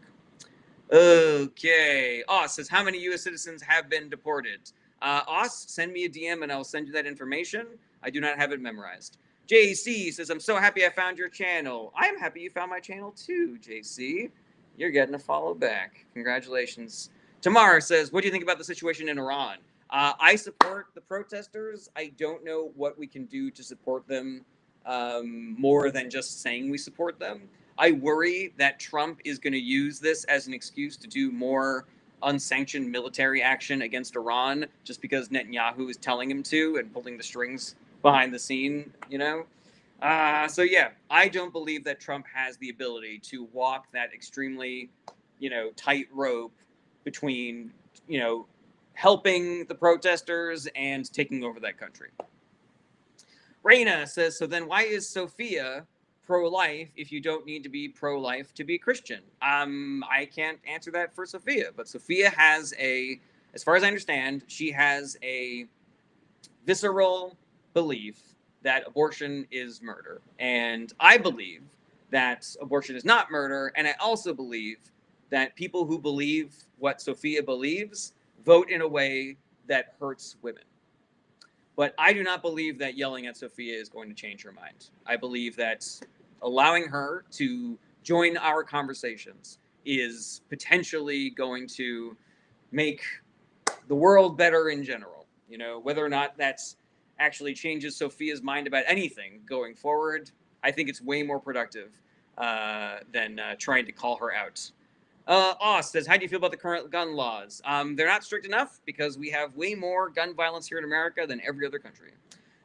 Speaker 1: Okay. Oz says, how many U.S. citizens have been deported? Oz, send me a DM and I'll send you that information. I do not have it memorized. JC says, I'm so happy I found your channel. I'm happy you found my channel too, JC. You're getting a follow back. Congratulations. Tamar says, what do you think about the situation in Iran? I support the protesters. I don't know what we can do to support them more than just saying we support them. I worry that Trump is going to use this as an excuse to do more unsanctioned military action against Iran just because Netanyahu is telling him to and pulling the strings behind the scene, you know? So yeah, I don't believe that Trump has the ability to walk that extremely, tight rope between, helping the protesters and taking over that country. Reina says, so then why is Sophia pro-life if you don't need to be pro-life to be Christian? I can't answer that for Sophia, but Sophia has as far as I understand, she has a visceral belief that abortion is murder. And I believe that abortion is not murder. And I also believe that people who believe what Sophia believes vote in a way that hurts women. But I do not believe that yelling at Sophia is going to change her mind. I believe that allowing her to join our conversations is potentially going to make the world better in general. Whether or not that's actually changes Sophia's mind about anything going forward, I think it's way more productive than trying to call her out. Oz says, how do you feel about the current gun laws? They're not strict enough because we have way more gun violence here in America than every other country.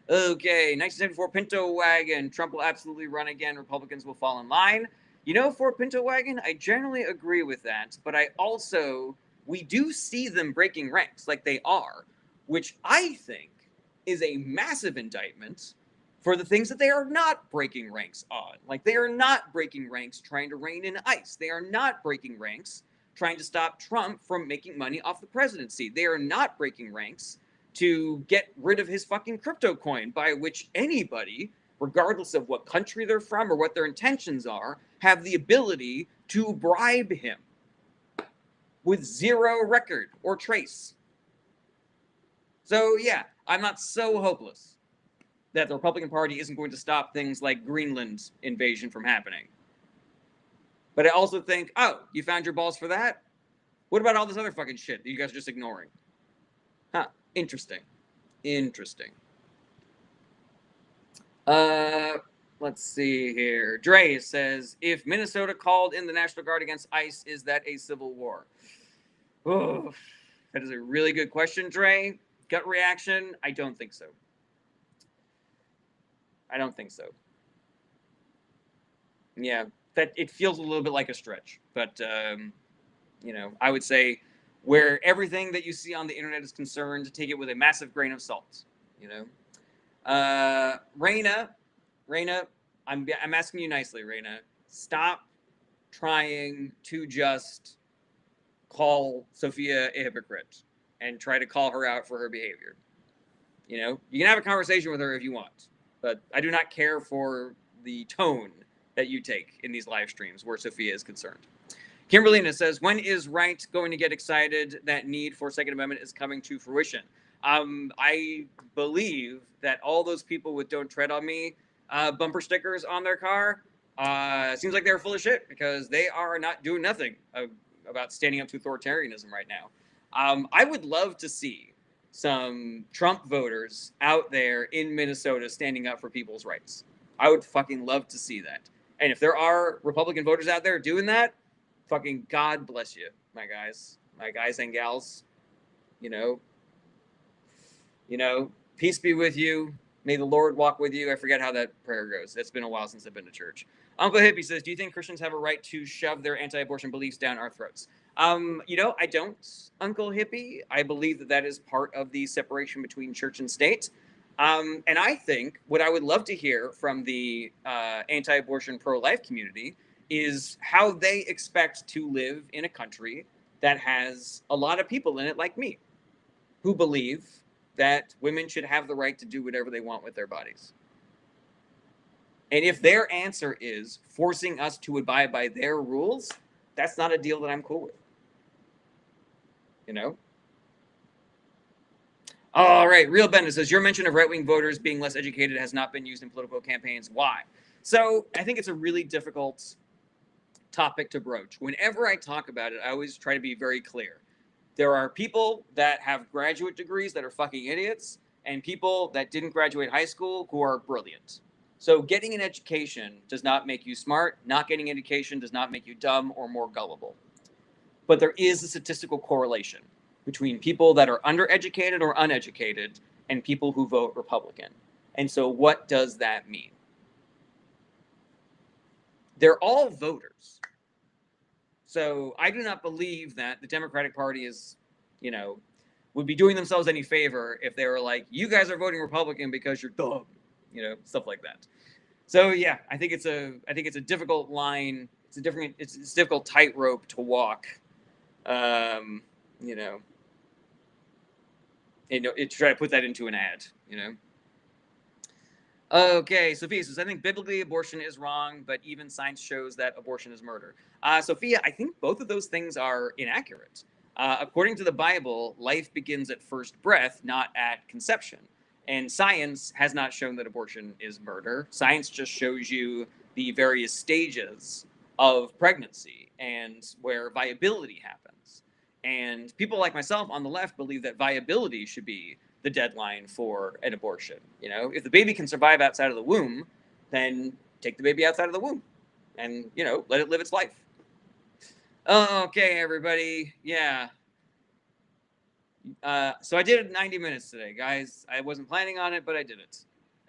Speaker 1: Okay, 1974 Pinto wagon. Trump will absolutely run again. Republicans will fall in line. For Pinto wagon, I generally agree with that, but we do see them breaking ranks like they are, which I think is a massive indictment for the things that they are not breaking ranks on. Like, they are not breaking ranks trying to rein in ICE. They are not breaking ranks trying to stop Trump from making money off the presidency. They are not breaking ranks to get rid of his fucking crypto coin, by which anybody, regardless of what country they're from or what their intentions are, have the ability to bribe him with zero record or trace. So yeah, I'm not so hopeless that the Republican Party isn't going to stop things like Greenland's invasion from happening. But I also think, oh, you found your balls for that? What about all this other fucking shit that you guys are just ignoring? Huh, interesting. Let's see here. Dre says, if Minnesota called in the National Guard against ICE, is that a civil war? Oh, that is a really good question, Dre. Gut reaction, I don't think so. Yeah, that it feels a little bit like a stretch, but I would say where everything that you see on the internet is concerned, take it with a massive grain of salt. Reina, I'm asking you nicely, Reina. Stop trying to just call Sophia a hypocrite and try to call her out for her behavior. You can have a conversation with her if you want, but I do not care for the tone that you take in these live streams where Sophia is concerned. Kimberlina says, when is right going to get excited that need for Second Amendment is coming to fruition? I believe that all those people with Don't Tread on Me bumper stickers on their car, seems like they're full of shit because they are not doing nothing about standing up to authoritarianism right now. I would love to see some Trump voters out there in Minnesota standing up for people's rights. I would fucking love to see that. And if there are Republican voters out there doing that, fucking God bless you, my guys and gals. Peace be with you. May the Lord walk with you. I forget how that prayer goes. It's been a while since I've been to church. Uncle Hippie says, do you think Christians have a right to shove their anti-abortion beliefs down our throats? I don't, Uncle Hippie. I believe that is part of the separation between church and state. And I think what I would love to hear from the anti-abortion pro-life community is how they expect to live in a country that has a lot of people in it like me, who believe that women should have the right to do whatever they want with their bodies. And if their answer is forcing us to abide by their rules, that's not a deal that I'm cool with. All right, Real Bendis says, your mention of right-wing voters being less educated has not been used in political campaigns. Why? So I think it's a really difficult topic to broach. Whenever I talk about it, I always try to be very clear. There are people that have graduate degrees that are fucking idiots, and people that didn't graduate high school who are brilliant. So getting an education does not make you smart. Not getting an education does not make you dumb or more gullible. but there is a statistical correlation between people that are undereducated or uneducated and people who vote Republican. And so what does that mean? They're all voters. So I do not believe that the Democratic Party is, would be doing themselves any favor if they were like, you guys are voting Republican because you're dumb, stuff like that. So yeah, I think it's a difficult line. It's a difficult tightrope to walk. You know, try to put that into an ad. Okay, Sophia says, I think biblically abortion is wrong, but even science shows that abortion is murder. Sophia, I think both of those things are inaccurate. According to the Bible, life begins at first breath, not at conception. And science has not shown that abortion is murder. Science just shows you the various stages of pregnancy and where viability happens. And people like myself on the left believe that viability should be the deadline for an abortion. If the baby can survive outside of the womb, then take the baby outside of the womb and, let it live its life. Okay, everybody. Yeah. So I did it 90 minutes today, guys. I wasn't planning on it, but I did it.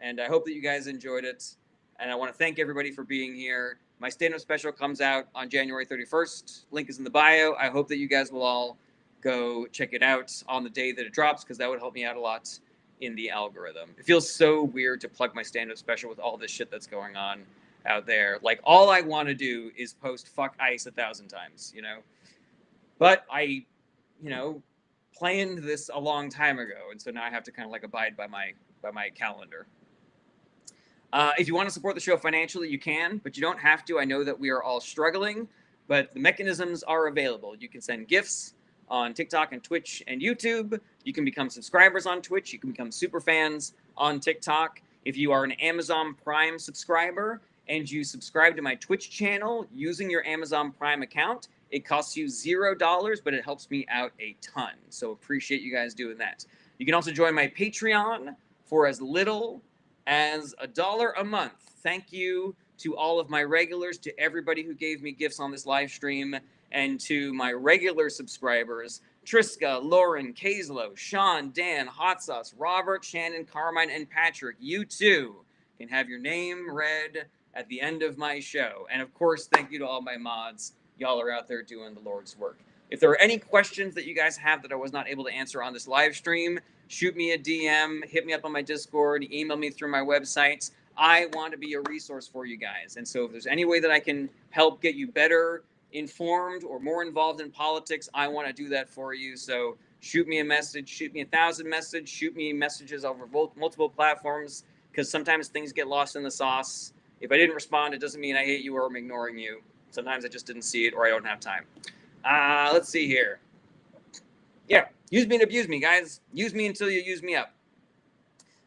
Speaker 1: And I hope that you guys enjoyed it. And I want to thank everybody for being here. My stand-up special comes out on January 31st. Link is in the bio. I hope that you guys will all go check it out on the day that it drops, because that would help me out a lot in the algorithm. It feels so weird to plug my stand-up special with all this shit that's going on out there. Like, all I want to do is post fuck ICE 1,000 times, But I, planned this a long time ago, and so now I have to kind of like abide by my calendar. If you want to support the show financially, you can, but you don't have to. I know that we are all struggling, but the mechanisms are available. You can send gifts on TikTok and Twitch and YouTube. You can become subscribers on Twitch. You can become super fans on TikTok. If you are an Amazon Prime subscriber and you subscribe to my Twitch channel using your Amazon Prime account, it costs you $0, but it helps me out a ton. So appreciate you guys doing that. You can also join my Patreon for as little as $1 a month. Thank you to all of my regulars, to everybody who gave me gifts on this live stream, and to my regular subscribers, Triska, Lauren, Kaislo, Sean, Dan, Hot Sauce, Robert, Shannon, Carmine, and Patrick. You too can have your name read at the end of my show. And of course, thank you to all my mods. Y'all are out there doing the Lord's work. If there are any questions that you guys have that I was not able to answer on this live stream, shoot me a DM, hit me up on my Discord, email me through my websites. I want to be a resource for you guys. And so if there's any way that I can help get you better informed or more involved in politics, I want to do that for you. So shoot me a message, shoot me 1,000 messages, shoot me messages over multiple platforms, because sometimes things get lost in the sauce. If I didn't respond, it doesn't mean I hate you or I'm ignoring you. Sometimes I just didn't see it or I don't have time. Let's see here. Yeah, use me and abuse me, guys. Use me until you use me up.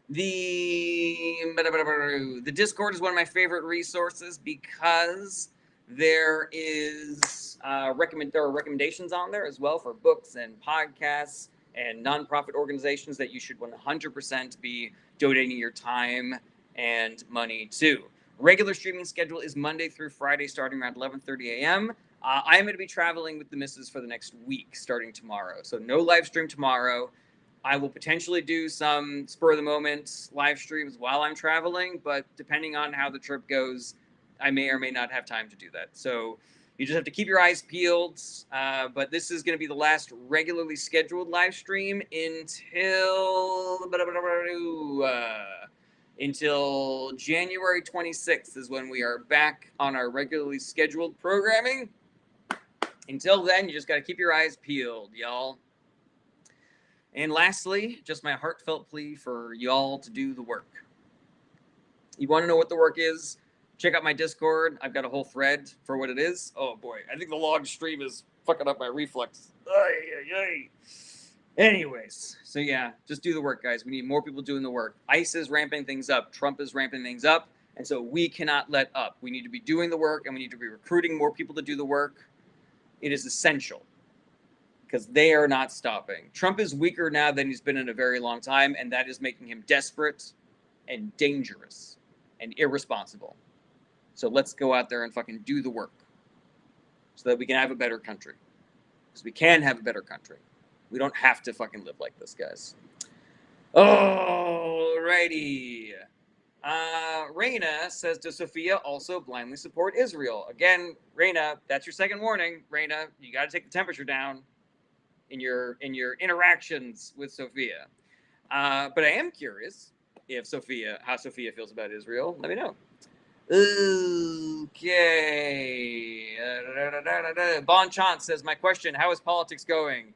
Speaker 1: The Discord is one of my favorite resources because there are recommendations on there as well for books and podcasts and nonprofit organizations that you should 100% be donating your time and money to. Regular streaming schedule is Monday through Friday, starting around 11:30 a.m. I am going to be traveling with the missus for the next week, starting tomorrow. So no live stream tomorrow. I will potentially do some spur-of-the-moment live streams while I'm traveling, but depending on how the trip goes, I may or may not have time to do that. So you just have to keep your eyes peeled. But this is going to be the last regularly scheduled live stream until January 26th is when we are back on our regularly scheduled programming. Until then, you just got to keep your eyes peeled, y'all. And lastly, just my heartfelt plea for y'all to do the work. You want to know what the work is? Check out my Discord. I've got a whole thread for what it is. Oh boy, I think the log stream is fucking up my reflex. Anyways, so yeah, just do the work, guys. We need more people doing the work. ICE is ramping things up. Trump is ramping things up. And so we cannot let up. We need to be doing the work, and we need to be recruiting more people to do the work. It is essential, because they are not stopping. Trump is weaker now than he's been in a very long time, and that is making him desperate and dangerous and irresponsible. So let's go out there and fucking do the work so that we can have a better country. because we can have a better country. We don't have to fucking live like this, guys. Alrighty. Reina says, does Sophia also blindly support Israel? Again, Reina, that's your second warning. Reina, you got to take the temperature down in your interactions with Sophia. But I am curious how Sophia feels about Israel. Let me know. Okay. Bon Chance says, my question, how is politics going?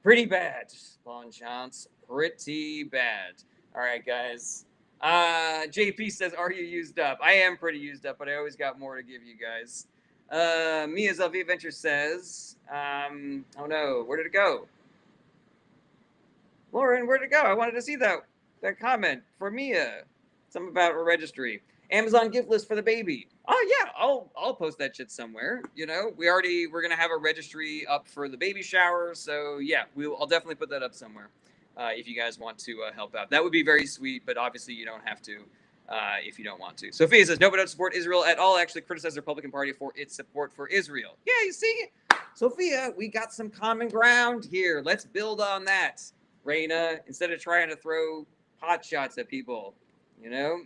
Speaker 1: Pretty bad. Bon Chance, pretty bad. All right, guys. JP says, are you used up? I am pretty used up, but I always got more to give you guys. Mia Zelvi Adventure says, oh no, where did it go? Lauren, where'd it go? I wanted to see that comment for Mia. Something about a registry. Amazon gift list for the baby. Oh yeah, I'll post that shit somewhere. You know, we're gonna have a registry up for the baby shower, so yeah, I'll definitely put that up somewhere. If you guys want to help out, that would be very sweet. But obviously, you don't have to if you don't want to. Sophia says, "No, but don't support Israel at all. Actually, criticize the Republican Party for its support for Israel." Yeah, you see, Sophia, we got some common ground here. Let's build on that, Reina. Instead of trying to throw pot shots at people, you know.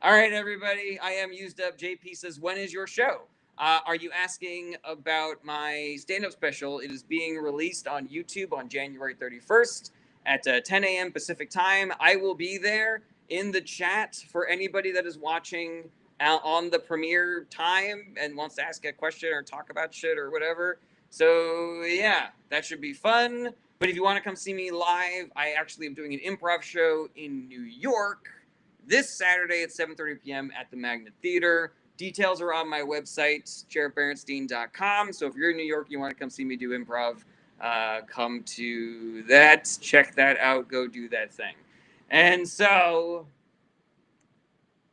Speaker 1: All right, everybody. I am used up. JP says, when is your show? Are you asking about my stand-up special? It is being released on YouTube on January 31st at 10 a.m. Pacific time. I will be there in the chat for anybody that is watching on the premiere time and wants to ask a question or talk about shit or whatever. So, yeah, that should be fun. But if you want to come see me live, I actually am doing an improv show in New York this Saturday at 7:30 p.m. at the Magnet Theater. Details are on my website, jaredberenstein.com. So if you're in New York, you want to come see me do improv, come to that. Check that out. Go do that thing. And so,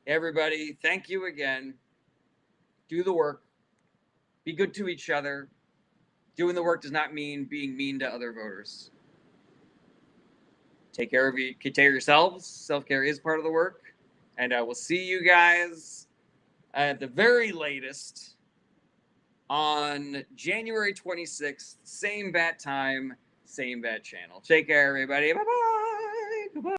Speaker 1: everybody, thank you again. Do the work. Be good to each other. Doing the work does not mean being mean to other voters. Take care of yourselves. Self-care is part of the work. And I will see you guys at the very latest on January 26th. Same bat time, same bat channel. Take care, everybody. Bye-bye.